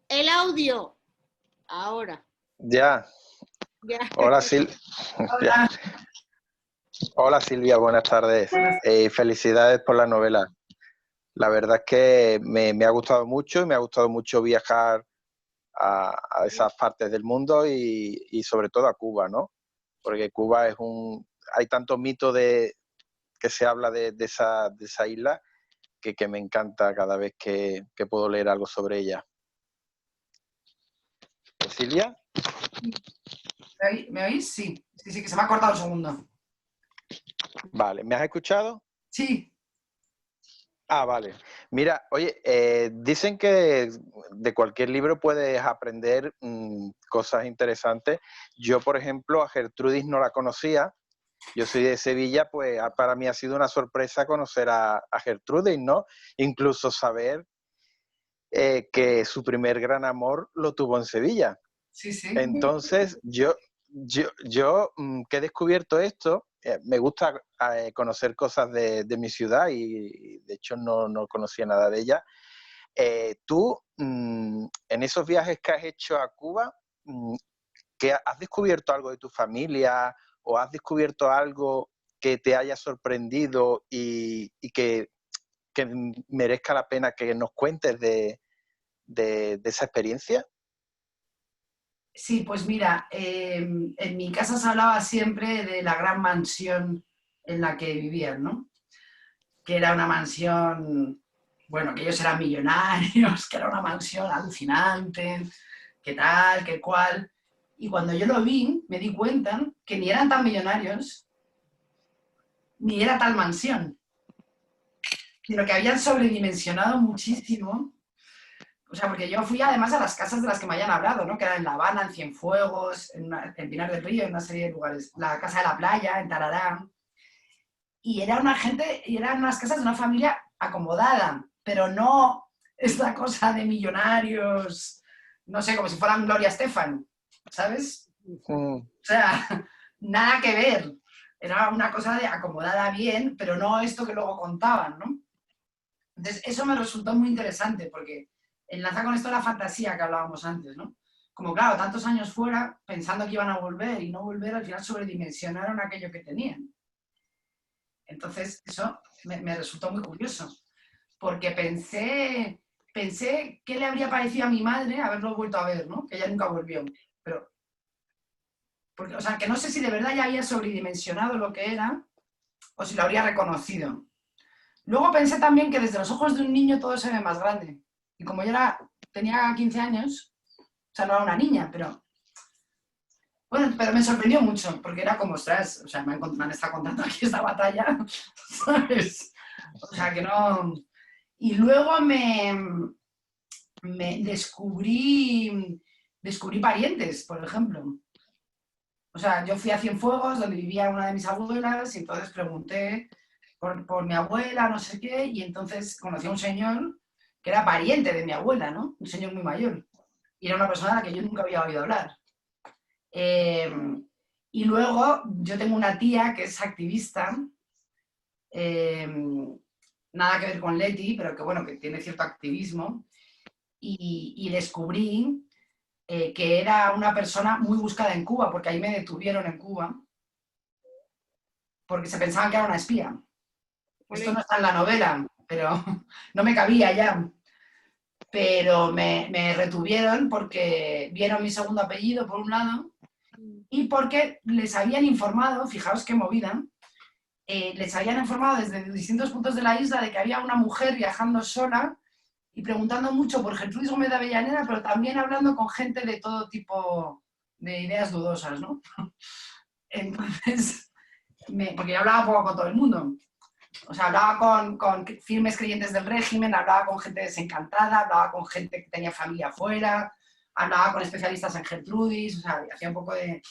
Speaker 3: El audio. Ahora.
Speaker 13: Ya.
Speaker 3: Ya.
Speaker 13: Hola, ya. Hola Silvia, buenas tardes. Felicidades por la novela. La verdad es que me ha gustado mucho y me ha gustado mucho viajar a esas partes del mundo y sobre todo a Cuba, ¿no? Porque Cuba es hay tanto mito que se habla de esa isla que me encanta cada vez que puedo leer algo sobre ella. ¿Silvia?
Speaker 2: ¿Me oís? Sí, que se me ha cortado un segundo.
Speaker 13: Vale, ¿me has escuchado?
Speaker 2: Sí.
Speaker 13: Ah, vale. Mira, oye, dicen que de cualquier libro puedes aprender cosas interesantes. Yo, por ejemplo, a Gertrudis no la conocía. Yo soy de Sevilla, pues para mí ha sido una sorpresa conocer a Gertrudis, ¿no? Incluso saber que su primer gran amor lo tuvo en Sevilla.
Speaker 2: Sí, sí.
Speaker 13: Entonces, yo que he descubierto esto, me gusta conocer cosas de mi ciudad y de hecho no conocía nada de ella. Tú, en esos viajes que has hecho a Cuba, ¿que has descubierto algo de tu familia o has descubierto algo que te haya sorprendido y que merezca la pena que nos cuentes de esa experiencia?
Speaker 2: Sí, pues mira, en mi casa se hablaba siempre de la gran mansión en la que vivían, ¿no? Que era una mansión, bueno, que ellos eran millonarios, que era una mansión alucinante, que tal, que cual. Y cuando yo lo vi, me di cuenta que ni eran tan millonarios, ni era tal mansión, sino que habían sobredimensionado muchísimo. O sea, porque yo fui además a las casas de las que me hayan hablado, ¿no? Que eran en La Habana, en Cienfuegos, en Pinar del Río, en una serie de lugares. La Casa de la Playa, en Tarará. Y eran unas casas de una familia acomodada, pero no esta cosa de millonarios, no sé, como si fueran Gloria Estefan, ¿sabes? O sea, nada que ver. Era una cosa de acomodada bien, pero no esto que luego contaban, ¿no? Entonces, eso me resultó muy interesante, porque enlaza con esto la fantasía que hablábamos antes, ¿no? Como, claro, tantos años fuera, pensando que iban a volver y no volver, al final sobredimensionaron aquello que tenían. Entonces, eso me resultó muy curioso, porque pensé qué le habría parecido a mi madre haberlo vuelto a ver, ¿no? Que ella nunca volvió. Pero, porque, o sea, que no sé si de verdad ya había sobredimensionado lo que era o si lo habría reconocido. Luego pensé también que desde los ojos de un niño todo se ve más grande. Y como yo tenía 15 años, o sea, no era una niña, pero... Bueno, pero me sorprendió mucho, porque era como, ostras, o sea, me han estado contando aquí esta batalla, ¿sabes? O sea, que no... Y luego me descubrí parientes, por ejemplo. O sea, yo fui a Cienfuegos, donde vivía una de mis abuelas, y entonces pregunté por mi abuela, no sé qué, y entonces conocí a un señor que era pariente de mi abuela, ¿no? Un señor muy mayor. Y era una persona a la que yo nunca había oído hablar. Y luego yo tengo una tía que es activista, nada que ver con Leti, pero que bueno, que tiene cierto activismo, y descubrí que era una persona muy buscada en Cuba, porque ahí me detuvieron en Cuba, porque se pensaban que era una espía. Esto no está en la novela, pero no me cabía ya. Pero me retuvieron porque vieron mi segundo apellido, por un lado, y porque les habían informado, fijaos qué movida, les habían informado desde distintos puntos de la isla de que había una mujer viajando sola y preguntando mucho por Gertrudis Gómez de Avellaneda, pero también hablando con gente de todo tipo de ideas dudosas, ¿no? Entonces, porque yo hablaba poco con todo el mundo. O sea, hablaba con firmes creyentes del régimen, hablaba con gente desencantada, hablaba con gente que tenía familia afuera, hablaba con especialistas en Gertrudis, o sea, hacía un poco de...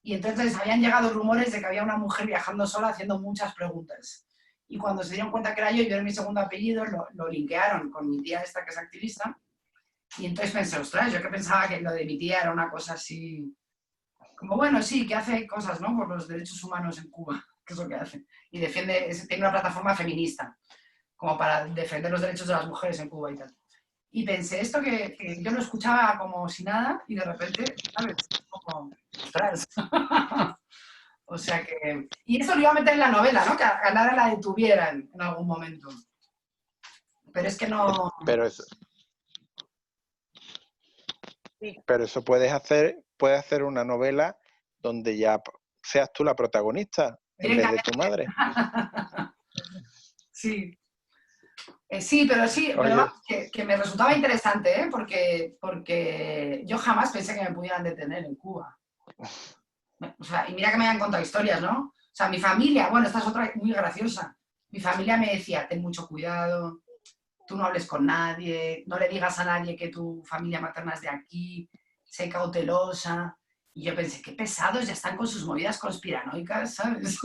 Speaker 2: Y entonces habían llegado rumores de que había una mujer viajando sola haciendo muchas preguntas. Y cuando se dieron cuenta que era yo y vieron mi segundo apellido, lo linkearon con mi tía esta que es activista. Y entonces pensé, ostras, yo que pensaba que lo de mi tía era una cosa así... Como, bueno, sí, que hace cosas, ¿no? Por los derechos humanos en Cuba, que es lo que hace. Y tiene una plataforma feminista, como para defender los derechos de las mujeres en Cuba y tal. Y pensé esto que yo lo escuchaba como si nada y de repente, ¿sabes? Como, ostras. O sea que... Y eso lo iba a meter en la novela, ¿no? Que a Lara la detuvieran en algún momento. Pero es que no...
Speaker 13: Pero eso puedes hacer una novela donde ya seas tú la protagonista en vez de tu madre.
Speaker 2: Sí. Sí, pero vamos, que me resultaba interesante, ¿eh? Porque yo jamás pensé que me pudieran detener en Cuba. O sea, y mira que me habían contado historias, ¿no? O sea, mi familia, bueno, esta es otra muy graciosa. Mi familia me decía, ten mucho cuidado, tú no hables con nadie, no le digas a nadie que tu familia materna es de aquí, sé cautelosa. Y yo pensé, qué pesados, ya están con sus movidas conspiranoicas, ¿sabes?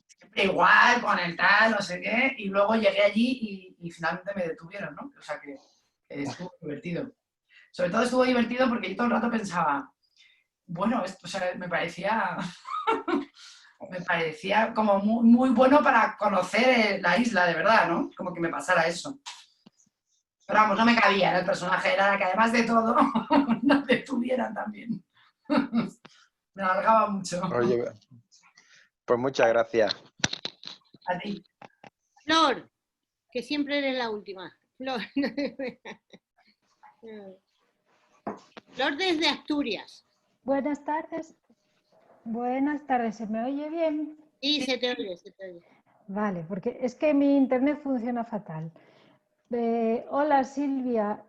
Speaker 2: Siempre igual, con el tal, no sé qué. Y luego llegué allí y finalmente me detuvieron, ¿no? O sea que estuvo divertido. Sobre todo estuvo divertido porque yo todo el rato pensaba, bueno, esto, o sea, me parecía como muy, muy bueno para conocer la isla, de verdad, ¿no? Como que me pasara eso. Pero vamos, no me cabía en el personaje de Lara, que además de todo, no detuvieran también. Me alargaba mucho.
Speaker 13: Oye, pues muchas gracias.
Speaker 2: A ti.
Speaker 3: Flor, que siempre eres la última. Flor. Flor desde Asturias.
Speaker 14: Buenas tardes. Buenas tardes, ¿se me oye bien?
Speaker 3: Sí, se te oye, se te oye.
Speaker 14: Vale, porque es que mi internet funciona fatal. Hola Silvia,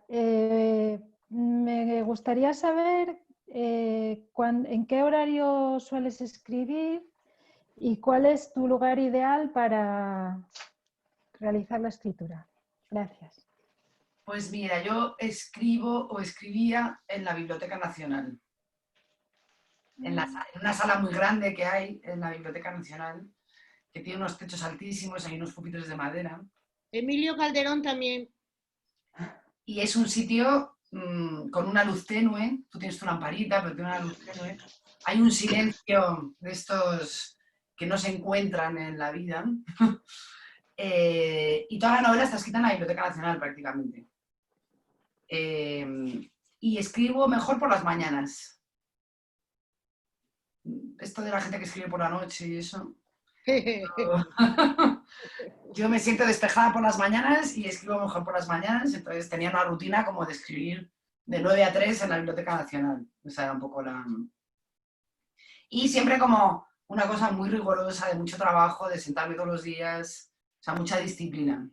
Speaker 14: me gustaría saber en qué horario sueles escribir y cuál es tu lugar ideal para realizar la escritura. Gracias.
Speaker 2: Pues mira, yo escribo o escribía en la Biblioteca Nacional. En una sala muy grande que hay en la Biblioteca Nacional, que tiene unos techos altísimos, hay unos pupitres de madera.
Speaker 3: Emilio Calderón también.
Speaker 2: Y es un sitio con una luz tenue, tú tienes tu lamparita, pero tiene una luz tenue. Hay un silencio de estos que no se encuentran en la vida. Y toda la novela está escrita en la Biblioteca Nacional prácticamente. Y escribo mejor por las mañanas. Esto de la gente que escribe por la noche y eso. Yo me siento despejada por las mañanas y escribo mejor por las mañanas, entonces tenía una rutina como de escribir de 9 a 3 en la Biblioteca Nacional. Esa era un poco la... Y siempre como una cosa muy rigurosa, de mucho trabajo, de sentarme todos los días, o sea, mucha disciplina.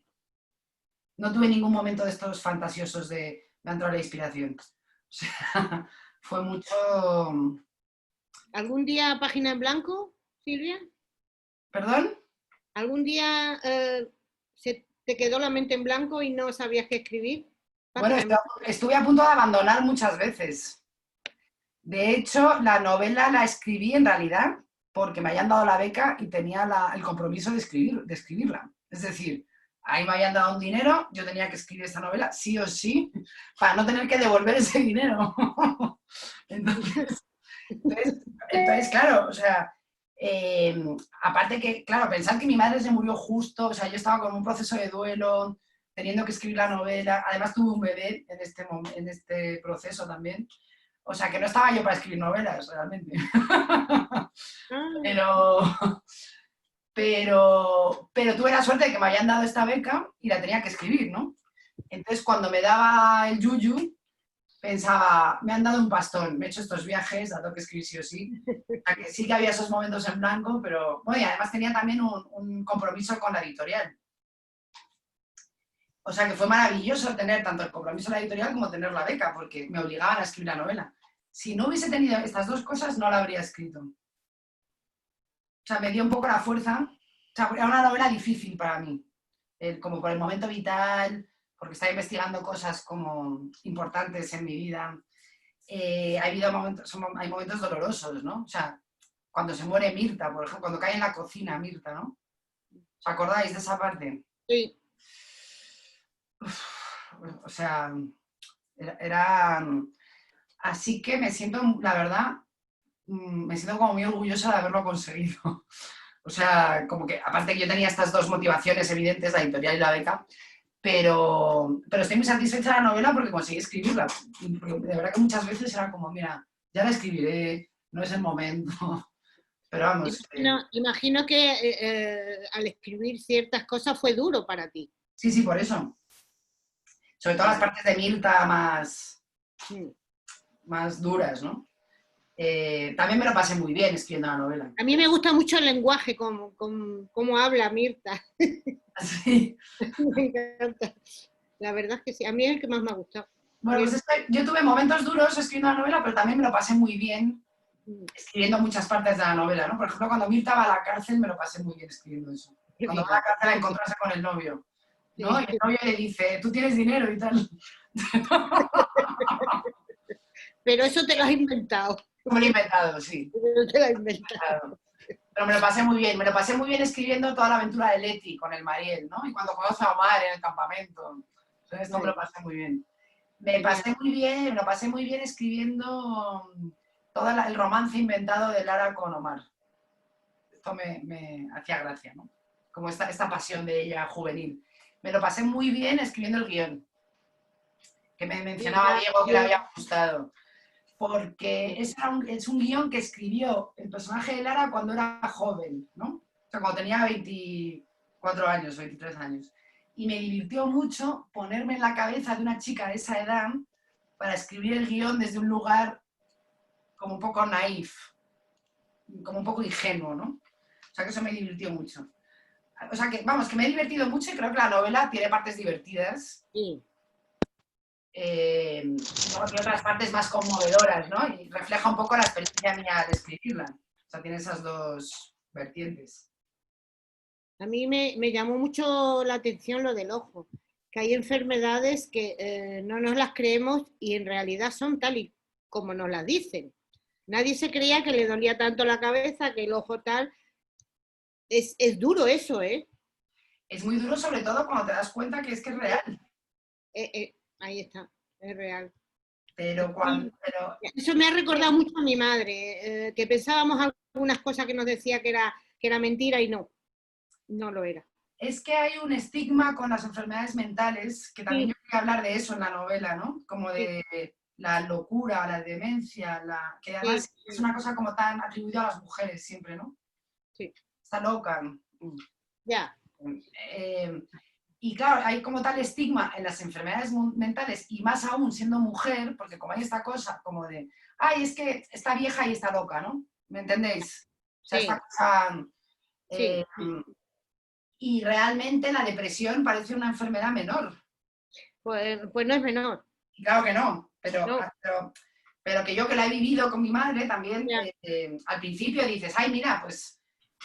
Speaker 2: No tuve ningún momento de estos fantasiosos de me entró la inspiración. O sea, fue mucho...
Speaker 3: ¿Algún día página en blanco, Silvia?
Speaker 2: ¿Perdón?
Speaker 3: ¿Algún día se te quedó la mente en blanco y no sabías qué escribir?
Speaker 2: Bueno, estuve a punto de abandonar muchas veces. De hecho, la novela la escribí en realidad porque me habían dado la beca y tenía el compromiso de escribirla. Es decir, ahí me habían dado un dinero, yo tenía que escribir esta novela sí o sí para no tener que devolver ese dinero. Entonces, claro, o sea... aparte que, claro, pensar que mi madre se murió justo, o sea, yo estaba con un proceso de duelo, teniendo que escribir la novela, además tuve un bebé en este proceso también, o sea, que no estaba yo para escribir novelas, realmente. Pero tuve la suerte de que me habían dado esta beca y la tenía que escribir, ¿no? Entonces, cuando me daba el yuyu, pensaba, me han dado un bastón, me he hecho estos viajes, la tengo que escribir sí o sí. O sea, que sí que había esos momentos en blanco, pero bueno, y además tenía también un compromiso con la editorial. O sea, que fue maravilloso tener tanto el compromiso de la editorial como tener la beca, porque me obligaban a escribir la novela. Si no hubiese tenido estas dos cosas, no la habría escrito. O sea, me dio un poco la fuerza. O sea, era una novela difícil para mí, como por el momento vital, porque estaba investigando cosas como importantes en mi vida. Hay momentos dolorosos, ¿no? O sea, cuando se muere Mirta, por ejemplo, cuando cae en la cocina Mirta, ¿no? ¿Os acordáis de esa parte?
Speaker 3: Sí.
Speaker 2: O sea, era... Así que me siento, la verdad, me siento como muy orgullosa de haberlo conseguido. O sea, como que, aparte que yo tenía estas dos motivaciones evidentes, la editorial y la beca, pero estoy muy satisfecha de la novela porque conseguí escribirla. Porque de verdad que muchas veces era como, mira, ya la escribiré, no es el momento. Pero vamos.
Speaker 3: Imagino que al escribir ciertas cosas fue duro para ti.
Speaker 2: Sí, sí, por eso. Sobre todo las partes de Mirta más duras, ¿no? También me lo pasé muy bien escribiendo la novela.
Speaker 3: A mí me gusta mucho el lenguaje, cómo habla Mirta.
Speaker 2: Sí.
Speaker 3: Me encanta. La verdad es que sí, a mí es el que más me ha gustado.
Speaker 2: Bueno, pues yo tuve momentos duros escribiendo la novela, pero también me lo pasé muy bien escribiendo muchas partes de la novela, ¿no? Por ejemplo, cuando Mirta va a la cárcel, me lo pasé muy bien escribiendo eso. Cuando va a la cárcel a encontrarse con el novio, ¿no? Y el novio le dice, tú tienes dinero y tal.
Speaker 3: Pero eso te lo has inventado.
Speaker 2: Me lo he inventado, sí.
Speaker 3: Te lo has inventado.
Speaker 2: Pero me lo pasé muy bien escribiendo toda la aventura de Leti con el Mariel, ¿no? Y cuando conoce a Omar en el campamento. Entonces, no, me lo pasé muy bien. Me lo pasé muy bien escribiendo todo el romance inventado de Lara con Omar. Esto me hacía gracia, ¿no? Como esta pasión de ella juvenil. Me lo pasé muy bien escribiendo el guión. Que me mencionaba Diego que le había gustado. Porque es un guión que escribió el personaje de Lara cuando era joven, ¿no? O sea, cuando tenía 24 años, 23 años. Y me divirtió mucho ponerme en la cabeza de una chica de esa edad para escribir el guión desde un lugar como un poco naif, como un poco ingenuo, ¿no? O sea, que eso me divirtió mucho. O sea, que vamos, que me he divertido mucho y creo que la novela tiene partes divertidas.
Speaker 3: Sí.
Speaker 2: Luego tiene otras partes más conmovedoras, ¿no? Y refleja un poco la experiencia mía al escribirla. O sea, tiene esas dos vertientes.
Speaker 3: A mí me llamó mucho la atención lo del ojo, que hay enfermedades que no nos las creemos y en realidad son tal y como nos las dicen. Nadie se creía que le dolía tanto la cabeza, que el ojo tal. Es duro eso, ¿eh?
Speaker 2: Es muy duro, sobre todo cuando te das cuenta que es real.
Speaker 3: Ahí está, es real.
Speaker 2: Pero
Speaker 3: eso me ha recordado mucho a mi madre, que pensábamos algunas cosas que nos decía que era mentira y no lo era.
Speaker 2: Es que hay un estigma con las enfermedades mentales, que también yo quería hablar de eso en la novela, ¿no? Como de la locura, la demencia, que además es una cosa como tan atribuida a las mujeres siempre, ¿no?
Speaker 3: Sí.
Speaker 2: Está loca.
Speaker 3: Ya.
Speaker 2: Y claro, hay como tal estigma en las enfermedades mentales, y más aún siendo mujer, porque como hay esta cosa como de, ay, es que está vieja y está loca, ¿no? ¿Me entendéis? O sea, esta cosa... y realmente la depresión parece una enfermedad menor.
Speaker 3: Pues no es menor.
Speaker 2: Claro que no, pero que yo que la he vivido con mi madre también, al principio dices, ay, mira,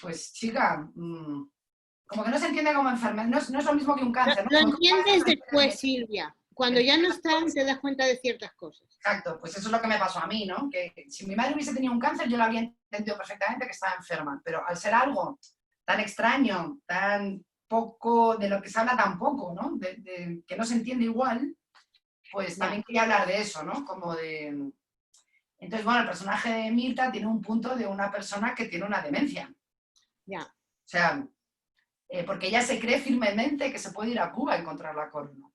Speaker 2: pues chica... como que no se entiende como enfermedad, no es lo mismo que un cáncer.
Speaker 3: Lo entiendes después, Silvia. Cuando ya no están, te das cuenta de ciertas cosas.
Speaker 2: Exacto, pues eso es lo que me pasó a mí, ¿no? Que si mi madre hubiese tenido un cáncer, yo lo habría entendido perfectamente que estaba enferma, pero al ser algo tan extraño, tan poco, de lo que se habla tan poco, ¿no? Que no se entiende igual, pues también quería hablar de eso, ¿no? Como de... Entonces, bueno, el personaje de Mirta tiene un punto de una persona que tiene una demencia.
Speaker 3: Ya.
Speaker 2: O sea... porque ella se cree firmemente que se puede ir a Cuba a encontrar la corona.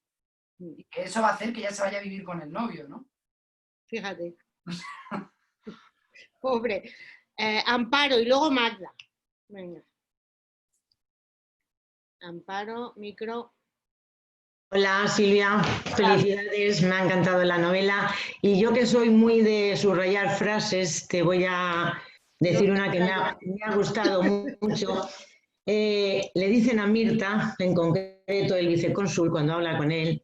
Speaker 2: Y que eso va a hacer que ella se vaya a vivir con el novio, ¿no?
Speaker 3: Fíjate. Pobre. Amparo y luego Magda. Venga. Amparo, micro.
Speaker 15: Hola Silvia, felicidades, me ha encantado la novela y yo que soy muy de subrayar frases, te voy a decir una que me ha gustado mucho. Le dicen a Mirta, en concreto el vicecónsul, cuando habla con él,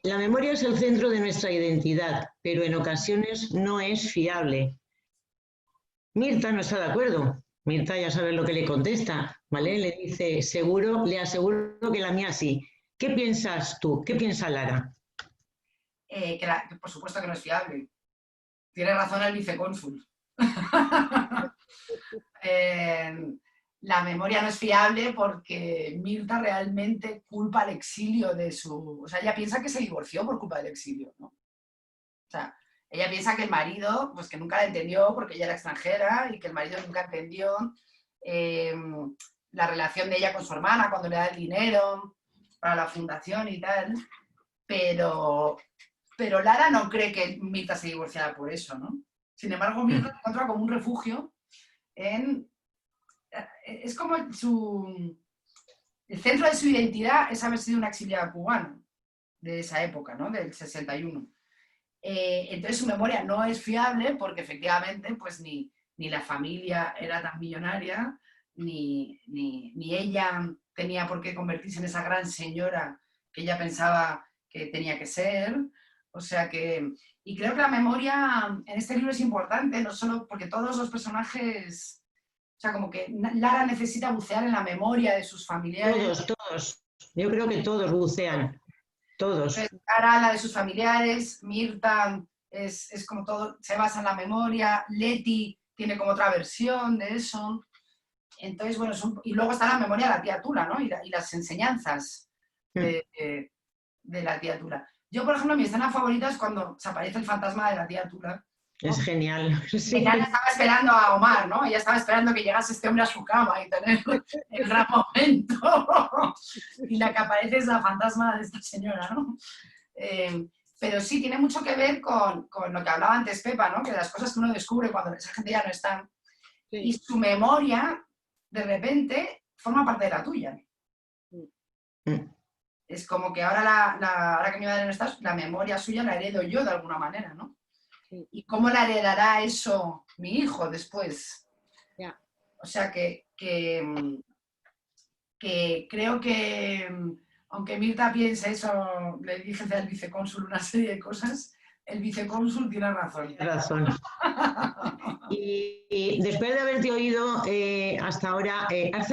Speaker 15: la memoria es el centro de nuestra identidad, pero en ocasiones no es fiable. Mirta no está de acuerdo. Mirta ya sabe lo que le contesta, ¿vale? Le dice, seguro, le aseguro que la mía sí. ¿Qué piensas tú? ¿Qué piensa Lara?
Speaker 2: Que por supuesto que no es fiable. Tiene razón el vicecónsul. La memoria no es fiable porque Mirta realmente culpa al exilio de su... O sea, ella piensa que se divorció por culpa del exilio, ¿no? O sea, ella piensa que el marido, pues que nunca la entendió porque ella era extranjera y que el marido nunca entendió la relación de ella con su hermana cuando le da el dinero para la fundación y tal, pero Lara no cree que Mirta se divorciara por eso, ¿no? Sin embargo, Mirta encuentra como un refugio en... Es como el centro de su identidad es haber sido una exiliada cubana de esa época, ¿no? Del 61. Entonces su memoria no es fiable porque efectivamente pues ni la familia era tan millonaria, ni ella tenía por qué convertirse en esa gran señora que ella pensaba que tenía que ser. O sea que... Y creo que la memoria en este libro es importante, no solo porque todos los personajes... O sea, como que Lara necesita bucear en la memoria de sus familiares.
Speaker 15: Todos. Yo creo que todos bucean. Todos.
Speaker 2: Entonces, Lara, la de sus familiares, Mirta es como todo, se basa en la memoria, Leti tiene como otra versión de eso. Entonces, bueno, y luego está la memoria de la tía Tula, ¿no? Y las enseñanzas de la tía Tula. Yo, por ejemplo, mi escena favorita es cuando se aparece el fantasma de la tía Tula.
Speaker 15: Es genial. Sí.
Speaker 2: Ella estaba esperando a Omar, ¿no? Ella estaba esperando que llegase este hombre a su cama y tener el gran momento. Y la que aparece es la fantasma de esta señora, ¿no? Pero sí, tiene mucho que ver con lo que hablaba antes Pepa, ¿no? Que las cosas que uno descubre cuando esa gente ya no está. Sí. Y su memoria, de repente, forma parte de la tuya. Es como que ahora que mi madre no está, la memoria suya la heredo yo de alguna manera, ¿no? ¿Y cómo la heredará eso mi hijo después?
Speaker 3: Yeah.
Speaker 2: O sea que creo que, aunque Mirta piense eso, le dije al vicecónsul una serie de cosas, el vicecónsul tiene razón.
Speaker 15: Tiene razón. Y después de haberte oído hasta ahora, ¿has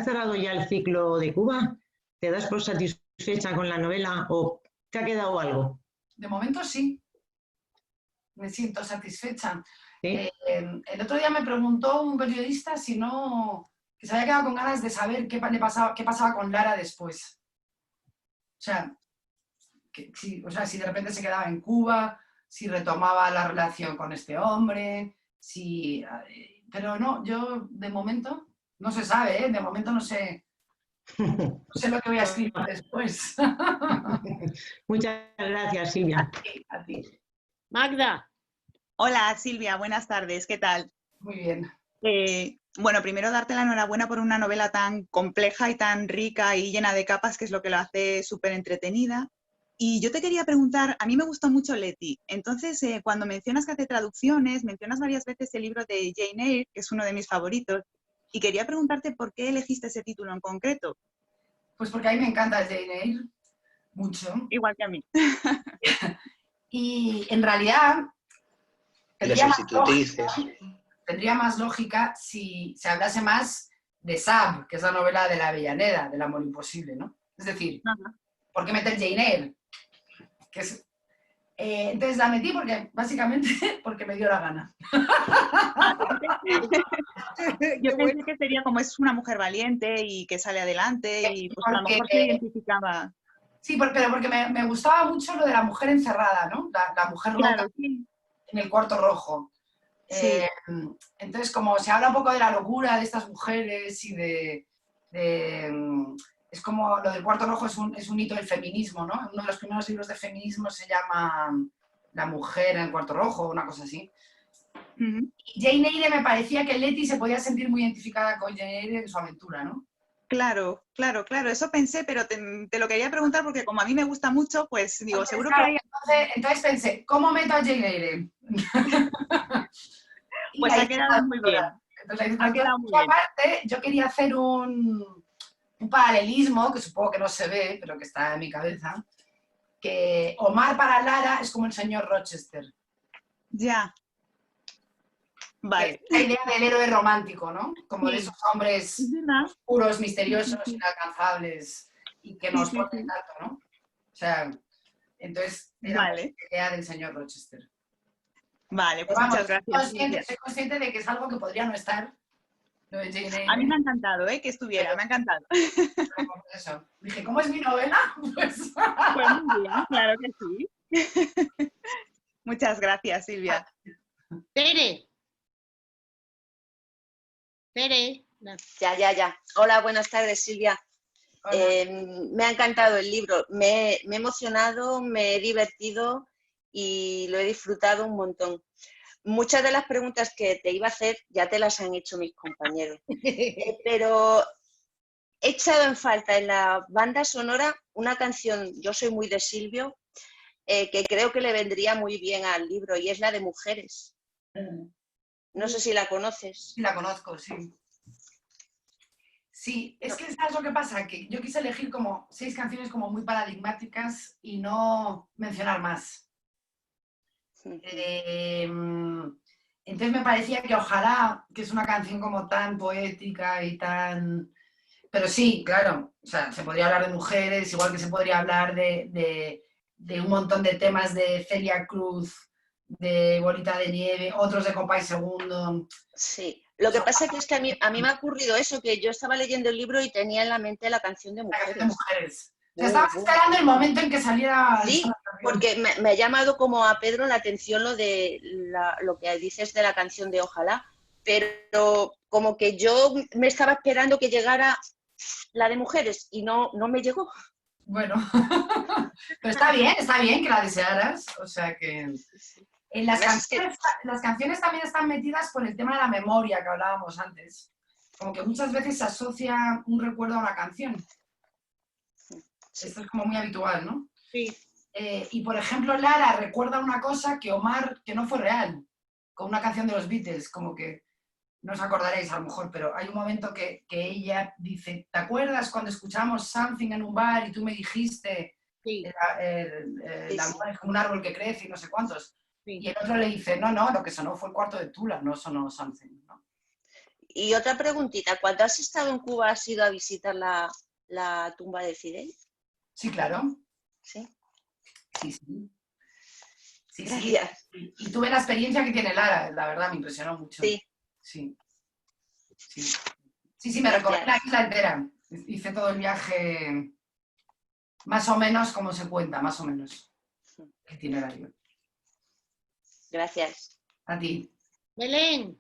Speaker 15: cerrado ya el ciclo de Cuba? ¿Te das por satisfecha con la novela o te ha quedado algo?
Speaker 2: De momento sí. Me siento satisfecha.
Speaker 15: ¿Sí?
Speaker 2: El otro día me preguntó un periodista que se había quedado con ganas de saber qué pasaba con Lara después. O sea, si de repente se quedaba en Cuba, si retomaba la relación con este hombre, pero no, yo de momento no se sabe, de momento no sé lo que voy a escribir después.
Speaker 15: Muchas gracias, Silvia.
Speaker 2: A ti.
Speaker 3: Magda.
Speaker 16: Hola Silvia, buenas tardes, ¿qué tal?
Speaker 2: Muy bien.
Speaker 16: Bueno, primero darte la enhorabuena por una novela tan compleja y tan rica y llena de capas, que es lo que lo hace súper entretenida. Y yo te quería preguntar, a mí me gustó mucho Leti, entonces cuando mencionas que hace traducciones, mencionas varias veces el libro de Jane Eyre, que es uno de mis favoritos, y quería preguntarte por qué elegiste ese título en concreto.
Speaker 2: Pues porque a mí me encanta Jane Eyre, mucho.
Speaker 16: Igual que a mí.
Speaker 2: Y en realidad tendría más lógica si se hablase más de Sab, que es la novela de la Avellaneda, del amor imposible, ¿no? Es decir, ¿por qué meter Jane Eyre? Entonces la metí básicamente porque me dio la gana.
Speaker 16: Yo pensé que sería como es una mujer valiente y que sale adelante y pues a lo mejor se identificaba.
Speaker 2: Sí, pero porque me gustaba mucho lo de la mujer encerrada, ¿no? La mujer loca en el cuarto rojo. Sí. Entonces, como se habla un poco de la locura de estas mujeres y es como lo del cuarto rojo es un hito del feminismo, ¿no? Uno de los primeros libros de feminismo se llama La mujer en el cuarto rojo, una cosa así. Y Jane Eyre me parecía que Leti se podía sentir muy identificada con Jane Eyre en su aventura, ¿no?
Speaker 16: Claro, claro, claro, eso pensé, pero te lo quería preguntar porque como a mí me gusta mucho, pues digo,
Speaker 2: Entonces,
Speaker 16: seguro
Speaker 2: claro,
Speaker 16: que hay...
Speaker 2: entonces pensé, ¿cómo meto a Jane Eyre? Y
Speaker 16: Pues
Speaker 2: la
Speaker 16: ha
Speaker 2: hice
Speaker 16: quedado muy bien.
Speaker 2: traductora. Entonces, la hice
Speaker 16: Ha
Speaker 2: traductora.
Speaker 16: quedado muy
Speaker 2: Y
Speaker 16: bien.
Speaker 2: aparte, yo quería hacer un paralelismo, que supongo que no se ve, pero que está en mi cabeza, que Omar para Lara es como el señor Rochester.
Speaker 16: Ya. Vale.
Speaker 2: La idea del héroe romántico, ¿no? Como de
Speaker 16: Sí.
Speaker 2: esos hombres oscuros, misteriosos, inalcanzables y que nos ponen tanto, ¿no? O sea, entonces era
Speaker 16: Vale.
Speaker 2: la idea del señor Rochester.
Speaker 16: Vale, pues
Speaker 2: Pero vamos,
Speaker 16: muchas gracias.
Speaker 2: soy consciente de que es algo que podría no estar. Lo de Jane Eyre.
Speaker 16: A mí me ha encantado, que estuviera, me ha encantado.
Speaker 2: Eso. Dije, ¿cómo es mi novela? Pues...
Speaker 16: Pues muy bien, claro que sí. Muchas gracias, Silvia.
Speaker 3: Tere.
Speaker 17: Ya. Hola, buenas tardes, Silvia. Me ha encantado el libro, me he emocionado, me he divertido y lo he disfrutado un montón. Muchas de las preguntas que te iba a hacer ya te las han hecho mis compañeros, pero he echado en falta en la banda sonora una canción, yo soy muy de Silvio, que creo que le vendría muy bien al libro y es la de Mujeres. No sé si la conoces.
Speaker 2: Sí, la conozco, sí. Sí, es que ¿sabes lo que pasa? Que yo quise elegir como 6 canciones como muy paradigmáticas y no mencionar más. Entonces me parecía que ojalá, que es una canción como tan poética y tan... Pero sí, claro, o sea, se podría hablar de mujeres, igual que se podría hablar de un montón de temas de Celia Cruz, de Bolita de Nieve, otros de Compay Segundo.
Speaker 17: Sí, lo que pasa es que a mí me ha ocurrido eso, que yo estaba leyendo el libro y tenía en la mente la canción de Mujeres.
Speaker 2: O sea, estabas esperando el momento en que saliera...
Speaker 17: Sí, porque me ha llamado como a Pedro la atención lo de lo que dices de la canción de Ojalá, pero como que yo me estaba esperando que llegara la de Mujeres y no me llegó.
Speaker 2: Bueno, pero está bien que la desearas, o sea que... Las canciones también están metidas por el tema de la memoria que hablábamos antes. Como que muchas veces se asocia un recuerdo a una canción. Sí. Esto es como muy habitual, ¿no?
Speaker 3: Sí.
Speaker 2: Y por ejemplo, Lara recuerda una cosa que Omar, que no fue real, con una canción de los Beatles, como que no os acordaréis a lo mejor, pero hay un momento que ella dice, ¿te acuerdas cuando escuchamos Something en un bar y tú me dijiste el amor es como un árbol que crece y no sé cuántos? Sí. Y el otro le dice, no, lo que sonó fue el cuarto de Tula, no sonó Something, ¿no?
Speaker 17: Y otra preguntita, ¿cuando has estado en Cuba has ido a visitar la tumba de Fidel?
Speaker 2: Sí, claro.
Speaker 17: ¿Sí?
Speaker 2: Sí. Gracias. Y tuve la experiencia que tiene Lara, la verdad, me impresionó mucho. Sí, me recorrí la isla entera. Hice todo el viaje más o menos como se cuenta, más o menos. El itinerario.
Speaker 17: Gracias.
Speaker 2: A ti.
Speaker 3: Belén.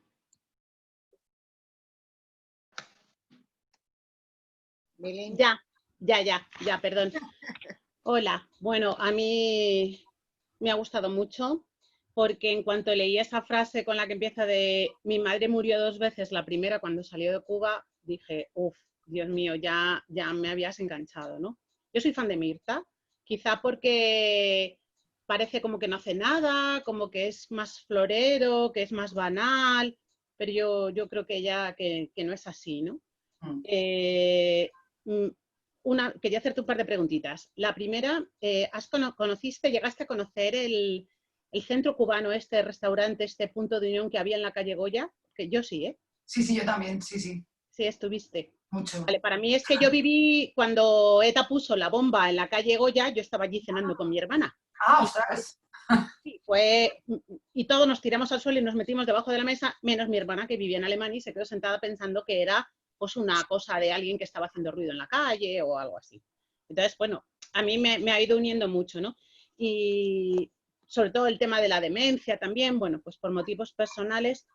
Speaker 18: Ya, perdón. Hola, bueno, a mí me ha gustado mucho porque en cuanto leí esa frase con la que empieza de mi madre murió 2 veces, la primera cuando salió de Cuba, dije, Dios mío, ya me habías enganchado, ¿no? Yo soy fan de Mirta, quizá porque parece como que no hace nada, como que es más florero, que es más banal, pero yo creo que no es así, ¿no? Quería hacerte un par de preguntitas. La primera, llegaste a conocer el centro cubano, este restaurante, este punto de unión que había en la calle Goya? Que yo sí, ¿eh?
Speaker 2: Sí, yo también, sí.
Speaker 18: Sí, estuviste.
Speaker 2: Mucho.
Speaker 18: Vale, para mí es que yo viví cuando ETA puso la bomba en la calle Goya, yo estaba allí cenando con mi hermana.
Speaker 2: ¡Ostras!
Speaker 18: Sí, y todos nos tiramos al suelo y nos metimos debajo de la mesa, menos mi hermana que vivía en Alemania y se quedó sentada pensando que era pues una cosa de alguien que estaba haciendo ruido en la calle o algo así. Entonces, bueno, a mí me ha ido uniendo mucho, ¿no? Y sobre todo el tema de la demencia también, bueno, pues por motivos personales.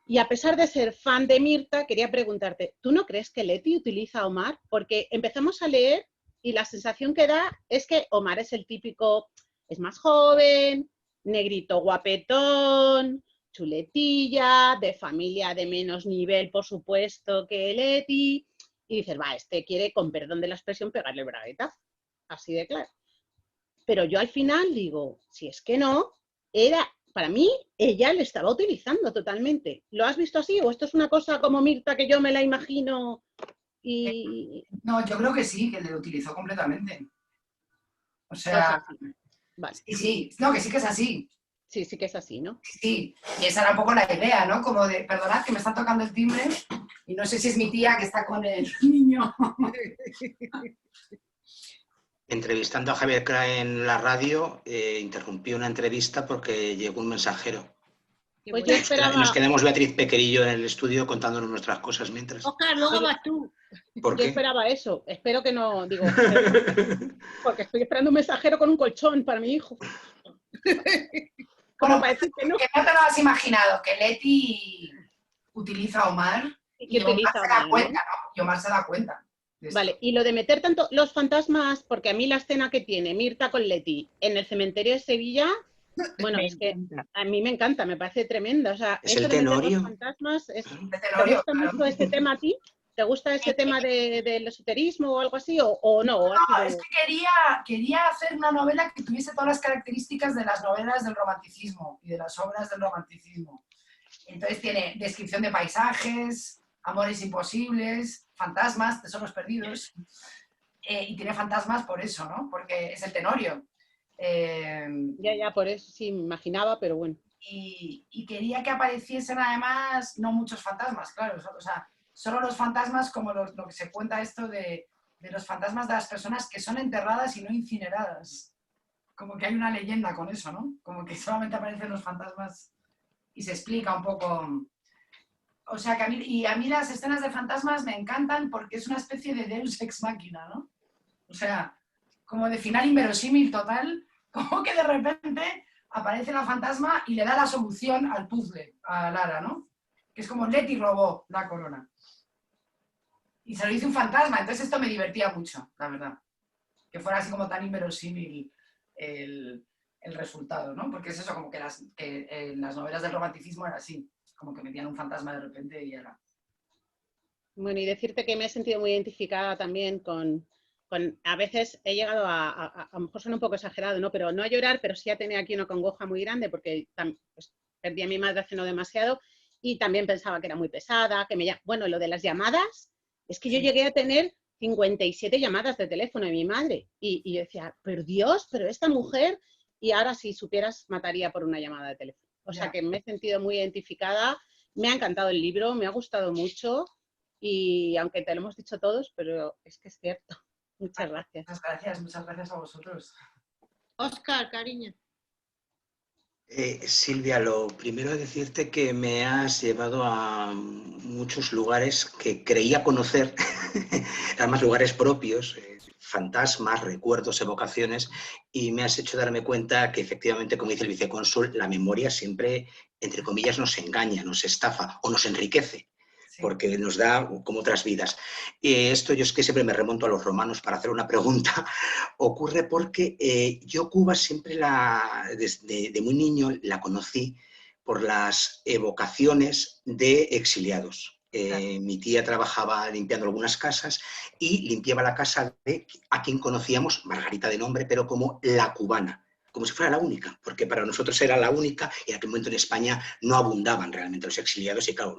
Speaker 18: Y a pesar de ser fan de Mirta, quería preguntarte, ¿tú no crees que Leti utiliza a Omar? Porque empezamos a leer y la sensación que da es que Omar es el típico, es más joven, negrito guapetón, chuletilla, de familia de menos nivel, por supuesto, que Leti. y dices, va, este quiere, con perdón de la expresión, pegarle el braguetazo. Así de claro. Pero yo al final digo, si es que no, para mí, ella le estaba utilizando totalmente. ¿Lo has visto así? ¿O esto es una cosa como Mirta que yo me la imagino y...?
Speaker 2: No, yo creo que sí, que le utilizó completamente. O sea,
Speaker 18: O sea, sí. Vale.
Speaker 2: Sí, no, que sí que es así.
Speaker 18: Sí, sí que es así, ¿no?
Speaker 2: Sí, y esa era un poco la idea, ¿no? Como de, perdonad que me está tocando el timbre y no sé si es mi tía que está con el niño.
Speaker 11: Entrevistando a Javier Crae en la radio, interrumpí una entrevista porque llegó un mensajero.
Speaker 18: Pues yo esperaba...
Speaker 11: Nos quedamos Beatriz Pequerillo en el estudio contándonos nuestras cosas mientras.
Speaker 3: Oscar, luego vas tú.
Speaker 11: ¿Por
Speaker 18: Yo
Speaker 11: qué?
Speaker 18: esperaba eso. Espero que no, digo, porque estoy esperando un mensajero con un colchón para mi hijo.
Speaker 2: Bueno, para decir que no te lo has imaginado, que Leti utiliza a Omar y Omar se da cuenta, ¿no? Y Omar se da cuenta.
Speaker 18: Vale, y lo de meter tanto los fantasmas, porque a mí la escena que tiene Mirta con Leti en el cementerio de Sevilla, bueno, es que a mí me encanta, me parece tremenda. O sea,
Speaker 11: ¿Es
Speaker 18: eso
Speaker 11: el
Speaker 18: de meter
Speaker 11: tenorio?
Speaker 18: los fantasmas, ¿te gusta mucho este tema a ti? ¿Te gusta este tema del esoterismo o algo así? ¿O no?
Speaker 2: No, es que quería hacer una novela que tuviese todas las características de las novelas del romanticismo y de las obras del romanticismo. Entonces tiene descripción de paisajes, amores imposibles, fantasmas, tesoros perdidos. Y tiene fantasmas por eso, ¿no? Porque es el tenorio.
Speaker 18: Ya, por eso sí, me imaginaba, pero bueno.
Speaker 2: Y quería que apareciesen además no muchos fantasmas, claro. O sea, solo los fantasmas como lo que se cuenta esto de los fantasmas de las personas que son enterradas y no incineradas. Como que hay una leyenda con eso, ¿no? Como que solamente aparecen los fantasmas y se explica un poco. O sea, que a mí las escenas de fantasmas me encantan porque es una especie de Deus ex machina, ¿no? O sea, como de final inverosímil total, como que de repente aparece la fantasma y le da la solución al puzzle, a Lara, ¿no? Que es como Leti robó la corona. Y se lo dice un fantasma, entonces esto me divertía mucho, la verdad. Que fuera así como tan inverosímil el resultado, ¿no? Porque es eso, como que las novelas del romanticismo era así, como que metían un fantasma de repente y era...
Speaker 18: Bueno, y decirte que me he sentido muy identificada también con a veces he llegado a lo mejor suena un poco exagerado, ¿no? Pero no a llorar, pero sí a tener aquí una congoja muy grande porque pues, perdí a mi madre hace no demasiado y también pensaba que era muy pesada, bueno, lo de las llamadas, es que yo llegué a tener 57 llamadas de teléfono de mi madre y yo decía, pero Dios, pero esta mujer, y ahora si supieras mataría por una llamada de teléfono. O sea que me he sentido muy identificada, me ha encantado el libro, me ha gustado mucho y aunque te lo hemos dicho todos, pero es que es cierto. Muchas gracias.
Speaker 2: Muchas gracias a vosotros.
Speaker 3: Óscar, cariño.
Speaker 11: Silvia, lo primero es decirte que me has llevado a muchos lugares que creía conocer, además lugares propios, fantasmas, recuerdos, evocaciones, y me has hecho darme cuenta que efectivamente, como dice el vicecónsul, la memoria siempre, entre comillas, nos engaña, nos estafa o nos enriquece. Porque nos da como otras vidas. Esto yo es que siempre me remonto a los romanos para hacer una pregunta. Ocurre porque yo Cuba siempre desde muy niño la conocí por las evocaciones de exiliados. Mi tía trabajaba limpiando algunas casas y limpiaba la casa de a quien conocíamos, Margarita de nombre, pero como la cubana. Como si fuera la única, porque para nosotros era la única y en aquel momento en España no abundaban realmente los exiliados y claro,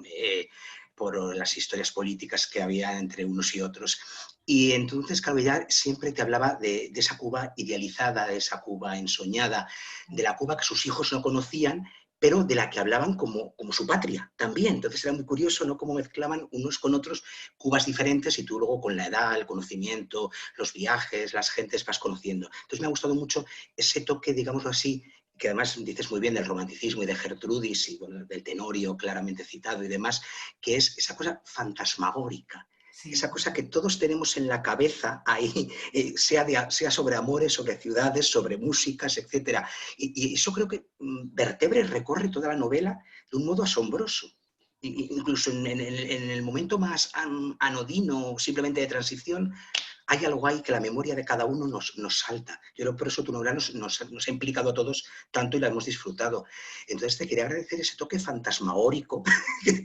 Speaker 11: por las historias políticas que había entre unos y otros. Y entonces, claro, ella siempre te hablaba de esa Cuba idealizada, de esa Cuba ensoñada, de la Cuba que sus hijos no conocían, pero de la que hablaban como su patria también. Entonces era muy curioso, ¿no?, cómo mezclaban unos con otros Cubas diferentes y tú luego con la edad, el conocimiento, los viajes, las gentes vas conociendo. Entonces me ha gustado mucho ese toque, digámoslo así, que además dices muy bien del romanticismo y de Gertrudis y bueno, del Tenorio claramente citado y demás, que es esa cosa fantasmagórica. Sí. Esa cosa que todos tenemos en la cabeza ahí, sea sobre amores, sobre ciudades, sobre músicas, etc. Y eso creo que vertebra y recorre toda la novela de un modo asombroso. Incluso en el momento más anodino, simplemente de transición, hay algo ahí que la memoria de cada uno nos salta. Yo creo que por eso tu novela nos ha implicado a todos tanto y la hemos disfrutado. Entonces te quería agradecer ese toque fantasmagórico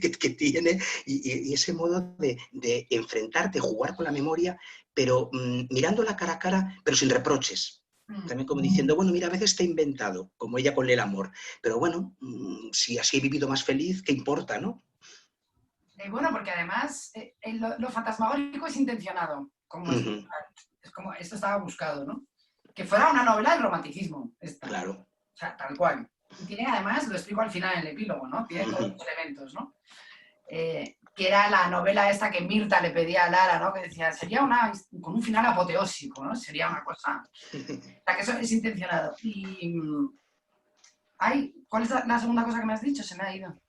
Speaker 11: que tiene y ese modo de enfrentarte, jugar con la memoria, pero mirándola cara a cara, pero sin reproches. También como diciendo, bueno, mira, a veces te he inventado, como ella con el amor, pero bueno, si así he vivido más feliz, ¿qué importa, no?
Speaker 2: Bueno, porque además lo fantasmagórico es intencionado, como es como esto estaba buscado, ¿no? Que fuera una novela del romanticismo.
Speaker 11: Claro.
Speaker 2: O sea, tal cual. Y tiene además, lo explico al final en el epílogo, ¿no? Tiene todos los elementos, ¿no? Que era la novela esta que Mirta le pedía a Lara, ¿no? Que decía, sería con un final apoteósico, ¿no? Sería una cosa... O sea, que eso es intencionado. Y... ¿cuál es la segunda cosa que me has dicho? Se me ha ido.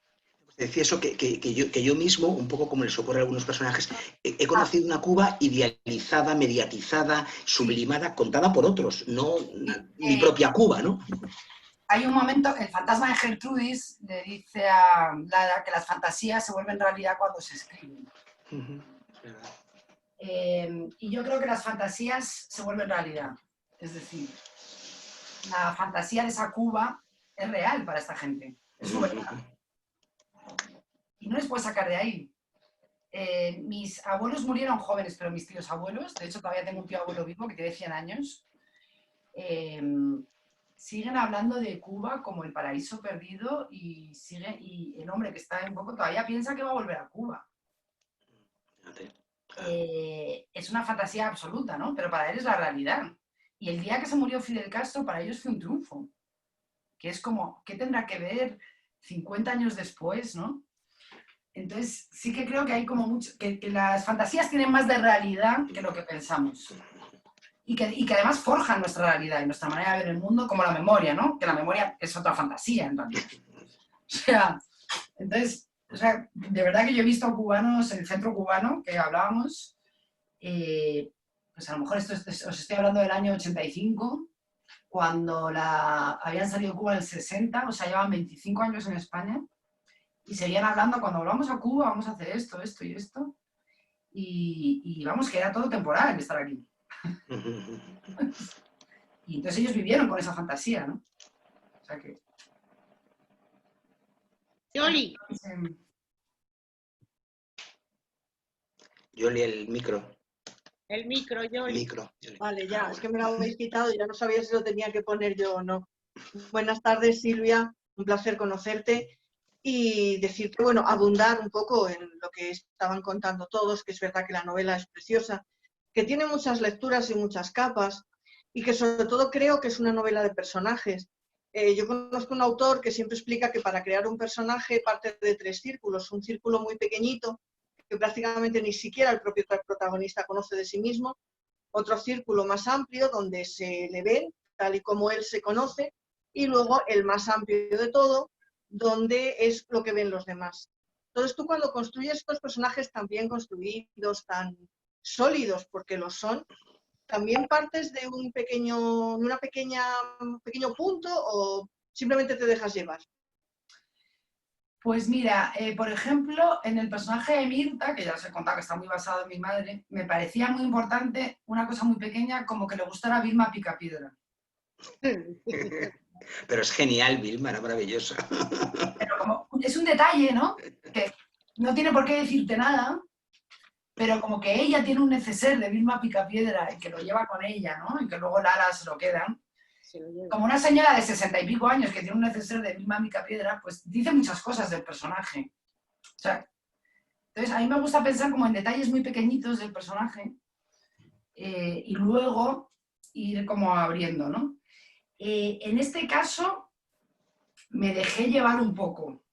Speaker 11: Decía eso, que yo mismo, un poco como les ocurre a algunos personajes, he conocido una Cuba idealizada, mediatizada, sublimada, contada por otros, no mi propia Cuba, ¿no?
Speaker 2: Hay un momento, el fantasma de Gertrudis le dice a Lara que las fantasías se vuelven realidad cuando se escriben. Y yo creo que las fantasías se vuelven realidad. Es decir, la fantasía de esa Cuba es real para esta gente. Es su verdad. Y no les puedes sacar de ahí. Mis abuelos murieron jóvenes, pero mis tíos abuelos, de hecho todavía tengo un tío abuelo vivo que tiene 100 años, siguen hablando de Cuba como el paraíso perdido y el hombre que está un poco todavía piensa que va a volver a Cuba. Es una fantasía absoluta, ¿no? Pero para él es la realidad. Y el día que se murió Fidel Castro, para ellos fue un triunfo. Que es como, ¿qué tendrá que ver 50 años después, ¿no? Entonces, sí que creo que hay como mucho... Que las fantasías tienen más de realidad que lo que pensamos. Y que además forjan nuestra realidad y nuestra manera de ver el mundo, como la memoria, ¿no? Que la memoria es otra fantasía, en realidad. O sea, de verdad que yo he visto cubanos, en el centro cubano, que hablábamos, pues a lo mejor os estoy hablando del año 85, cuando habían salido de Cuba en el 60, o sea, llevaban 25 años en España, y seguían hablando, cuando volvamos a Cuba vamos a hacer esto, esto y esto, y vamos, que era todo temporal estar aquí. Y entonces ellos vivieron con esa fantasía, ¿no? O sea que...
Speaker 3: Yoli.
Speaker 11: Yoli, el micro.
Speaker 3: El micro, Yoli.
Speaker 11: Micro.
Speaker 19: Vale, ya, es que me lo habéis quitado y ya no sabía si lo tenía que poner yo o no. Buenas tardes, Silvia, un placer conocerte y decirte, bueno, abundar un poco en lo que estaban contando todos, que es verdad que la novela es preciosa, que tiene muchas lecturas y muchas capas y que sobre todo creo que es una novela de personajes. Yo conozco un autor que siempre explica que para crear un personaje parte de 3 círculos, un círculo muy pequeñito, que prácticamente ni siquiera el propio protagonista conoce de sí mismo, otro círculo más amplio donde se le ve tal y como él se conoce, y luego el más amplio de todo, donde es lo que ven los demás. Entonces tú cuando construyes estos personajes tan bien construidos, tan sólidos, porque lo son, ¿también partes de un pequeño punto o simplemente te dejas llevar?
Speaker 2: Pues mira, por ejemplo, en el personaje de Mirta, que ya os he contado que está muy basado en mi madre, me parecía muy importante una cosa muy pequeña, como que le gustara Vilma Picapiedra.
Speaker 11: Pero es genial, Vilma, era maravillosa.
Speaker 2: Pero como, es un detalle, ¿no? Que no tiene por qué decirte nada, pero como que ella tiene un neceser de Vilma Picapiedra y que lo lleva con ella, ¿no? Y que luego Lara se lo quedan. Como una señora de 60 y pico años que tiene un neceser de Vilma Picapiedra, pues dice muchas cosas del personaje. O sea, entonces a mí me gusta pensar como en detalles muy pequeñitos del personaje y luego ir como abriendo, ¿no? En este caso me dejé llevar un poco,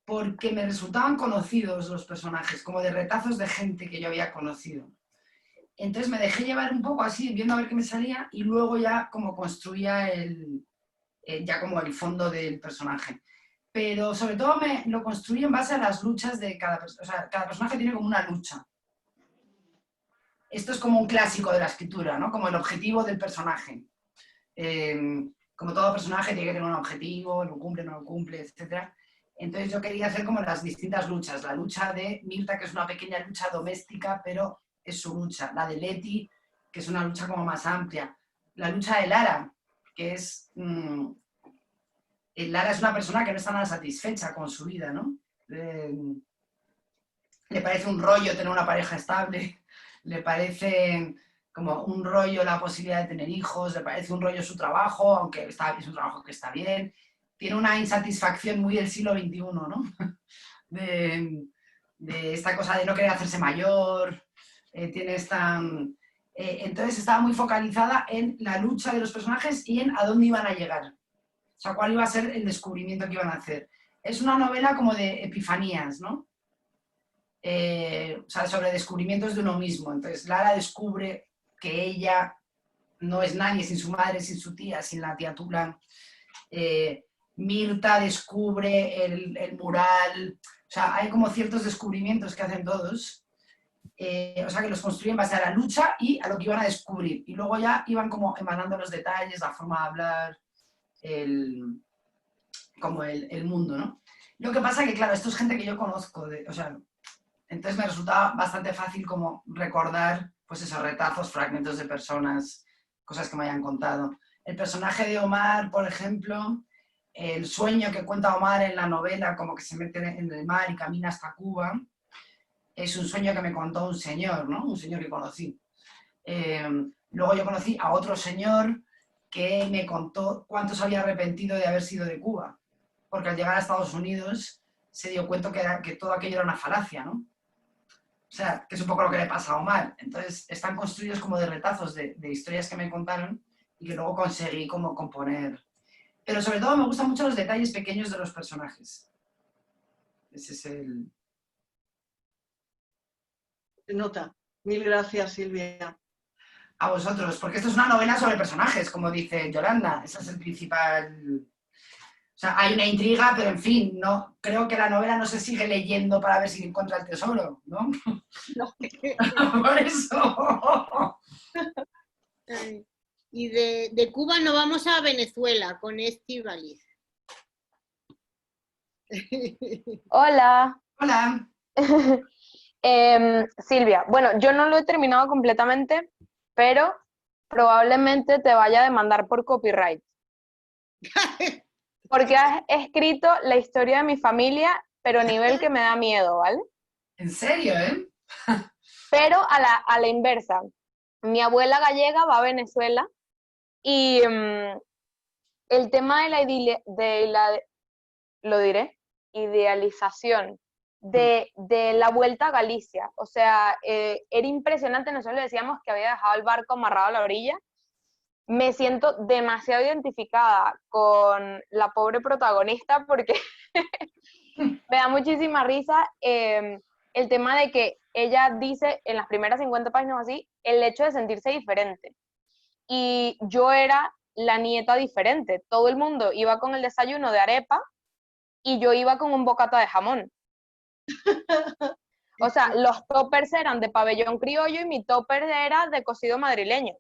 Speaker 2: porque me resultaban conocidos los personajes, como de retazos de gente que yo había conocido. Entonces me dejé llevar un poco así, viendo a ver qué me salía, y luego ya como construía ya como el fondo del personaje. Pero sobre todo lo construí en base a las luchas de cada persona. O sea, cada personaje tiene como una lucha. Esto es como un clásico de la escritura, ¿no? Como el objetivo del personaje. Como todo personaje tiene que tener un objetivo, lo cumple, no lo cumple, etc. Entonces yo quería hacer como las distintas luchas. La lucha de Mirta, que es una pequeña lucha doméstica, pero es su lucha. La de Leti, que es una lucha como más amplia. La lucha de Lara, que es... Lara es una persona que no está nada satisfecha con su vida, ¿no? Le parece un rollo tener una pareja estable, le parece como un rollo la posibilidad de tener hijos, le parece un rollo su trabajo, aunque es un trabajo que está bien. Tiene una insatisfacción muy del siglo XXI, ¿no? De esta cosa de no querer hacerse mayor, tiene esta... entonces estaba muy focalizada en la lucha de los personajes y en a dónde iban a llegar. O sea, cuál iba a ser el descubrimiento que iban a hacer. Es una novela como de epifanías, ¿no? O sea, sobre descubrimientos de uno mismo. Entonces, Lara descubre que ella no es nadie sin su madre, sin su tía, sin la tía Tula. Mirta descubre el mural. O sea, hay como ciertos descubrimientos que hacen todos. O sea, que los construyen en base a la lucha y a lo que iban a descubrir. Y luego ya iban como emanando los detalles, la forma de hablar, como el mundo, ¿no? Lo que pasa que, claro, esto es gente que yo conozco, o sea, entonces me resultaba bastante fácil como recordar, pues esos retazos, fragmentos de personas, cosas que me hayan contado. El personaje de Omar, por ejemplo, el sueño que cuenta Omar en la novela, como que se mete en el mar y camina hasta Cuba, es un sueño que me contó un señor, ¿no? Un señor que conocí. Luego yo conocí a otro señor que me contó cuánto se había arrepentido de haber sido de Cuba, porque al llegar a Estados Unidos se dio cuenta que todo aquello era una falacia, ¿no? O sea, que es un poco lo que le pasa a Omar. Entonces, están construidos como de retazos de historias que me contaron y que luego conseguí como componer. Pero sobre todo me gustan mucho los detalles pequeños de los personajes. Ese es el...
Speaker 19: Se nota. Mil gracias, Silvia.
Speaker 2: A vosotros, porque esto es una novela sobre personajes, como dice Yolanda. Ese es el principal... O sea, hay una intriga, pero en fin, no, creo que la novela no se sigue leyendo para ver si encuentra el tesoro, ¿no?
Speaker 3: No.
Speaker 2: Por eso.
Speaker 3: Y de Cuba nos vamos a Venezuela con Estíbaliz.
Speaker 20: Hola.
Speaker 2: Hola.
Speaker 20: Silvia, bueno, yo no lo he terminado completamente, pero probablemente te vaya a demandar por copyright. Porque has escrito la historia de mi familia, pero a nivel que me da miedo, ¿vale?
Speaker 2: ¿En serio, eh?
Speaker 20: Pero a la inversa. Mi abuela gallega va a Venezuela y el tema de lo diré, idealización de la vuelta a Galicia. O sea, era impresionante, nosotros le decíamos que había dejado el barco amarrado a la orilla. Me siento demasiado identificada con la pobre protagonista porque me da muchísima risa el tema de que ella dice en las primeras 50 páginas así, el hecho de sentirse diferente. Y yo era la nieta diferente. Todo el mundo iba con el desayuno de arepa y yo iba con un bocata de jamón. O sea, los toppers eran de pabellón criollo y mi topper era de cocido madrileño.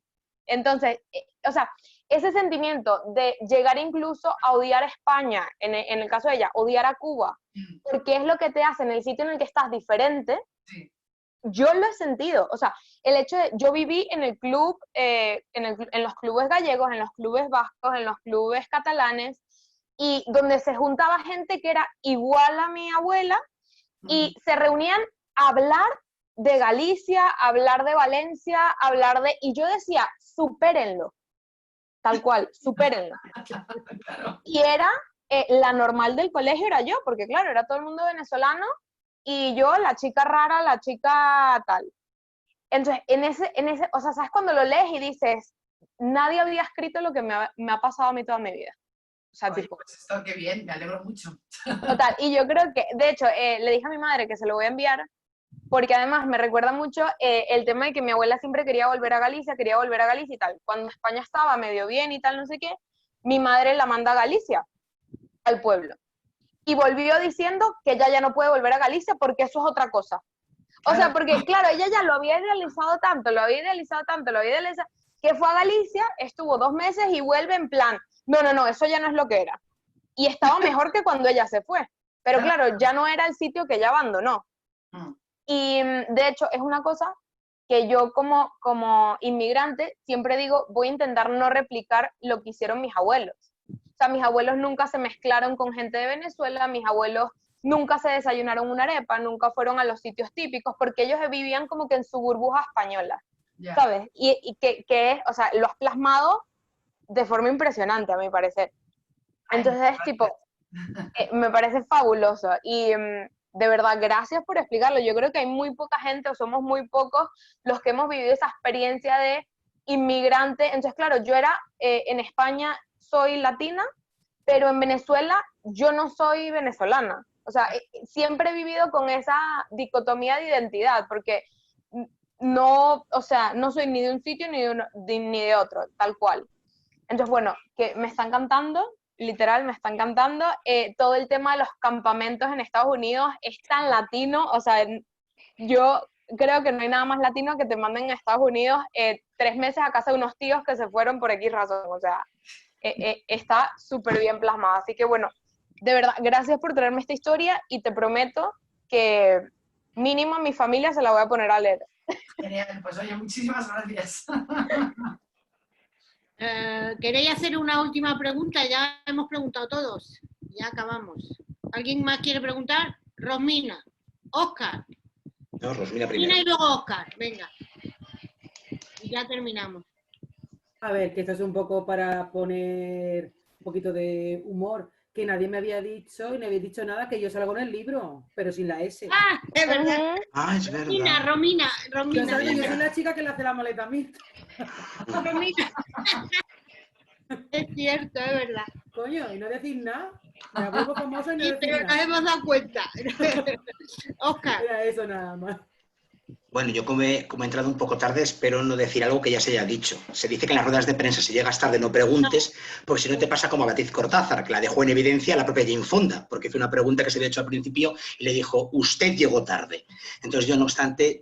Speaker 20: Entonces, o sea, ese sentimiento de llegar incluso a odiar a España, en el caso de ella, odiar a Cuba, porque es lo que te hace en el sitio en el que estás diferente, yo lo he sentido. O sea, el hecho de, yo viví en el club, en los clubes gallegos, en los clubes vascos, en los clubes catalanes, y donde se juntaba gente que era igual a mi abuela, y se reunían a hablar de Galicia, hablar de Valencia, y yo decía, supérenlo, tal cual, supérenlo. Y era, la normal del colegio era yo, porque claro, era todo el mundo venezolano, y yo, la chica rara, la chica tal. Entonces, en ese, o sea, ¿sabes? Cuando lo lees y dices, nadie había escrito lo que me ha pasado a mí toda mi vida. O sea,
Speaker 2: Oye,
Speaker 20: tipo...
Speaker 2: pues esto qué bien, me alegro mucho.
Speaker 20: Total, y yo creo que, de hecho, le dije a mi madre que se lo voy a enviar, porque además me recuerda mucho el tema de que mi abuela siempre quería volver a Galicia y tal. Cuando España estaba medio bien y tal, no sé qué, mi madre la manda a Galicia, al pueblo. Y volvió diciendo que ella ya no puede volver a Galicia porque eso es otra cosa. O sea, porque claro, ella ya lo había idealizado tanto, que fue a Galicia, estuvo 2 meses y vuelve en plan, no, eso ya no es lo que era. Y estaba mejor que cuando ella se fue. Pero claro, ya no era el sitio que ella abandonó. Y de hecho es una cosa que yo como inmigrante siempre digo, voy a intentar no replicar lo que hicieron mis abuelos. O sea, mis abuelos nunca se mezclaron con gente de Venezuela, mis abuelos nunca se desayunaron una arepa, nunca fueron a los sitios típicos, porque ellos vivían como que en su burbuja española, ¿sabes? Y que es, o sea, lo has plasmado de forma impresionante, a mi parecer. Entonces es tipo, me parece fabuloso. Y de verdad, gracias por explicarlo. Yo creo que hay muy poca gente, o somos muy pocos, los que hemos vivido esa experiencia de inmigrante. Entonces, claro, yo era, en España soy latina, pero en Venezuela yo no soy venezolana. O sea, siempre he vivido con esa dicotomía de identidad, porque no, o sea, no soy ni de un sitio ni de otro, tal cual. Entonces, bueno, que me está encantando, literal, me está encantando. Todo el tema de los campamentos en Estados Unidos es tan latino, o sea, yo creo que no hay nada más latino que te manden a Estados Unidos 3 meses a casa de unos tíos que se fueron por X razón, o sea, está súper bien plasmado. Así que bueno, de verdad, gracias por traerme esta historia y te prometo que mínimo a mi familia se la voy a poner a leer.
Speaker 2: Genial, pues oye, muchísimas gracias.
Speaker 3: ¿Queréis hacer una última pregunta? Ya hemos preguntado todos. Ya acabamos. ¿Alguien más quiere preguntar? Rosmina. Óscar.
Speaker 11: No, Rosmina primero.
Speaker 3: Rosmina y luego Óscar. Venga. Y ya terminamos.
Speaker 7: A ver, que esto es un poco para poner un poquito de humor, que nadie me había dicho y no había dicho nada que yo salgo en el libro, pero sin la S.
Speaker 3: ¡Ah, es verdad!
Speaker 11: Ah, es verdad.
Speaker 3: Romina.
Speaker 7: Yo soy la chica que le hace la maleta a mí.
Speaker 3: Romina. Es cierto, es verdad.
Speaker 7: Coño, y no decís nada. Me vuelvo famosa y no decís
Speaker 3: pero
Speaker 7: nada.
Speaker 3: nos hemos dado cuenta. Óscar.
Speaker 7: Era eso nada más.
Speaker 11: Bueno, yo como he entrado un poco tarde, espero no decir algo que ya se haya dicho. Se dice que en las ruedas de prensa, si llegas tarde, no preguntes, porque si no te pasa como a Beatriz Cortázar, que la dejó en evidencia la propia Jane Fonda, porque hizo una pregunta que se había hecho al principio y le dijo, usted llegó tarde. Entonces yo, no obstante,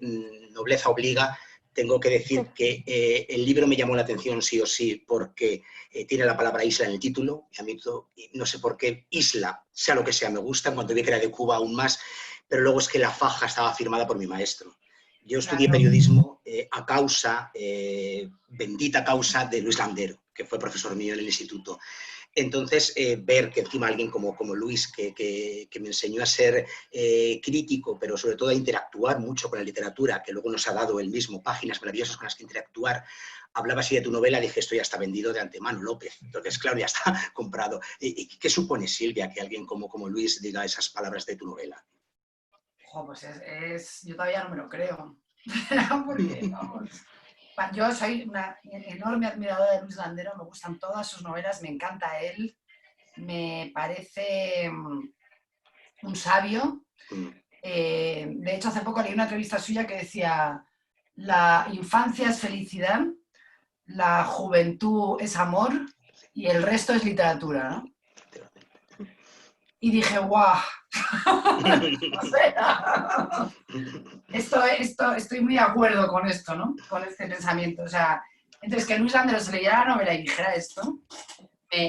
Speaker 11: nobleza obliga, tengo que decir que el libro me llamó la atención sí o sí, porque tiene la palabra isla en el título, y a mí no sé por qué isla, sea lo que sea, me gusta, en cuanto vi que era de Cuba aún más, pero luego es que la faja estaba firmada por mi maestro. Yo estudié periodismo a causa, bendita causa, de Luis Landero, que fue profesor mío en el instituto. Entonces, ver que encima alguien como Luis, que me enseñó a ser crítico, pero sobre todo a interactuar mucho con la literatura, que luego nos ha dado él mismo páginas maravillosas con las que interactuar, hablaba así de tu novela, dije, esto ya está vendido de antemano, López. Entonces, claro, ya está comprado. ¿Y qué supone, Silvia, que alguien como Luis diga esas palabras de tu novela?
Speaker 2: Pues yo todavía no me lo creo. Porque, vamos, yo soy una enorme admiradora de Luis Landero, me gustan todas sus novelas, me encanta él, me parece un sabio. De hecho, hace poco leí una entrevista suya que decía, la infancia es felicidad, la juventud es amor y el resto es literatura, ¿no? Y dije, ¡guau! O sea, estoy muy de acuerdo con esto, ¿no? Con este pensamiento. O sea, entonces que Luis Landero se leyera la novela y dijera esto,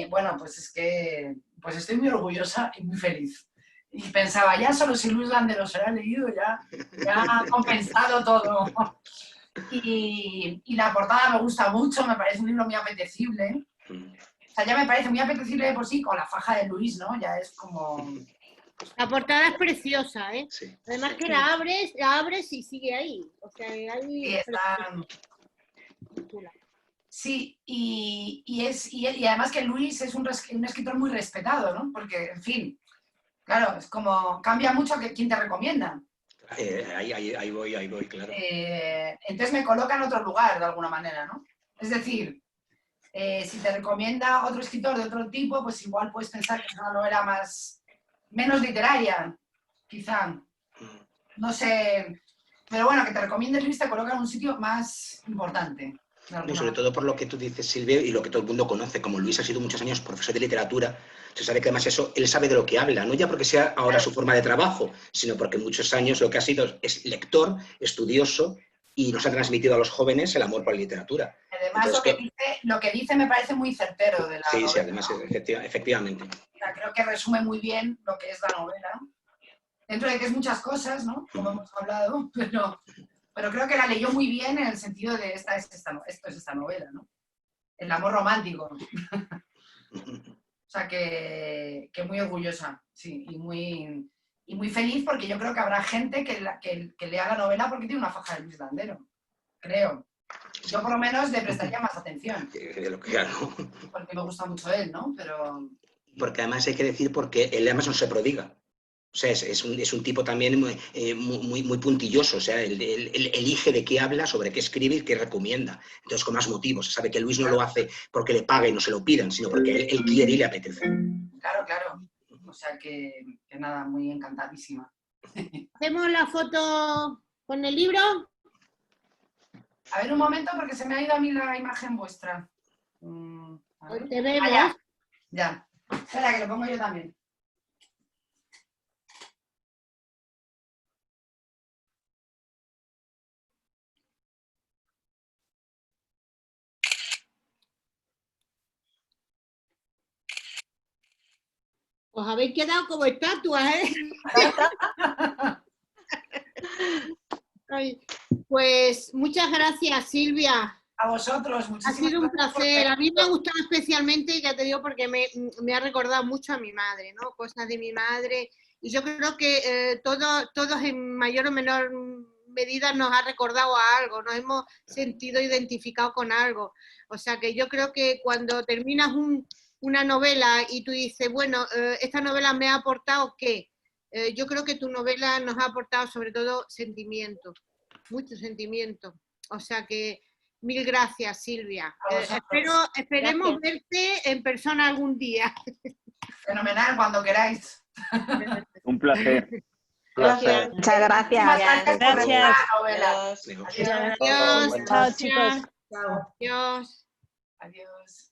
Speaker 2: bueno, pues es que estoy muy orgullosa y muy feliz. Y pensaba, ya solo si Luis Landero se lo ha leído, ya ha compensado todo. Y la portada me gusta mucho, me parece un libro muy apetecible. O sea, ya me parece muy apetecible de por sí con la faja de Luis, ¿no? Ya es como...
Speaker 3: La portada es preciosa, ¿eh?
Speaker 11: Sí.
Speaker 3: Además que la abres y sigue ahí. O sea, ahí...
Speaker 2: Sí, y además que Luis es un escritor muy respetado, ¿no? Porque, en fin, claro, es como... Cambia mucho quién te recomienda.
Speaker 11: Ahí voy, claro.
Speaker 2: Entonces me coloca en otro lugar, de alguna manera, ¿no? Es decir... si te recomienda otro escritor de otro tipo, pues igual puedes pensar que es una novela menos literaria, quizá. No sé. Pero bueno, que te recomiende Luis te coloca en un sitio más importante.
Speaker 11: No, sobre todo por lo que tú dices, Silvia, y lo que todo el mundo conoce, como Luis ha sido muchos años profesor de literatura, se sabe que además eso, él sabe de lo que habla, no ya porque sea ahora su forma de trabajo, sino porque muchos años lo que ha sido es lector, estudioso, y nos ha transmitido a los jóvenes el amor por la literatura.
Speaker 2: Además, entonces, lo que dice me parece muy certero de la novela.
Speaker 11: Sí, además, efectivamente.
Speaker 2: O sea, creo que resume muy bien lo que es la novela. Dentro de que es muchas cosas, ¿no? Como hemos hablado, pero pero creo que la leyó muy bien en el sentido de esto es esta novela, ¿no? El amor romántico. O sea, que muy orgullosa, sí, y muy feliz porque yo creo que habrá gente que lea la novela porque tiene una faja de Luis Landero, creo. Yo por lo menos le prestaría más atención.
Speaker 11: Claro.
Speaker 2: Porque me gusta mucho él, ¿no? Pero...
Speaker 11: Porque además hay que decir, porque él además no se prodiga. O sea, es un tipo también muy puntilloso. O sea, él elige de qué habla, sobre qué escribe y qué recomienda. Entonces, con más motivos. Sabe que Luis no lo hace porque le paguen, no se lo pidan, sino porque él quiere y le apetece.
Speaker 2: Claro, claro. O sea, que nada, muy encantadísima.
Speaker 3: ¿Hacemos la foto con el libro?
Speaker 2: A ver, un momento, porque se me ha ido a mí la imagen vuestra.
Speaker 3: Te vemos.
Speaker 2: Ya. Espera, que lo pongo yo también.
Speaker 3: Os habéis quedado como estatuas, ¿eh? Ay, pues muchas gracias, Silvia.
Speaker 2: A vosotros, muchísimas
Speaker 3: gracias. Ha sido un placer. A mí me ha gustado especialmente, ya te digo, porque me ha recordado mucho a mi madre, ¿no? Cosas de mi madre. Y yo creo que todos en mayor o menor medida nos ha recordado a algo, nos hemos sentido identificados con algo. O sea que yo creo que cuando terminas una novela y tú dices, bueno, esta novela me ha aportado ¿qué? Yo creo que tu novela nos ha aportado sobre todo sentimiento, mucho sentimiento. O sea que mil gracias, Silvia. Esperemos verte en persona algún día.
Speaker 2: Fenomenal, cuando queráis.
Speaker 4: Un placer.
Speaker 5: Gracias. Muchas gracias.
Speaker 17: Gracias.
Speaker 3: Adiós.
Speaker 17: Chao,
Speaker 3: chicos.
Speaker 2: Chao.
Speaker 3: Adiós.
Speaker 2: Adiós.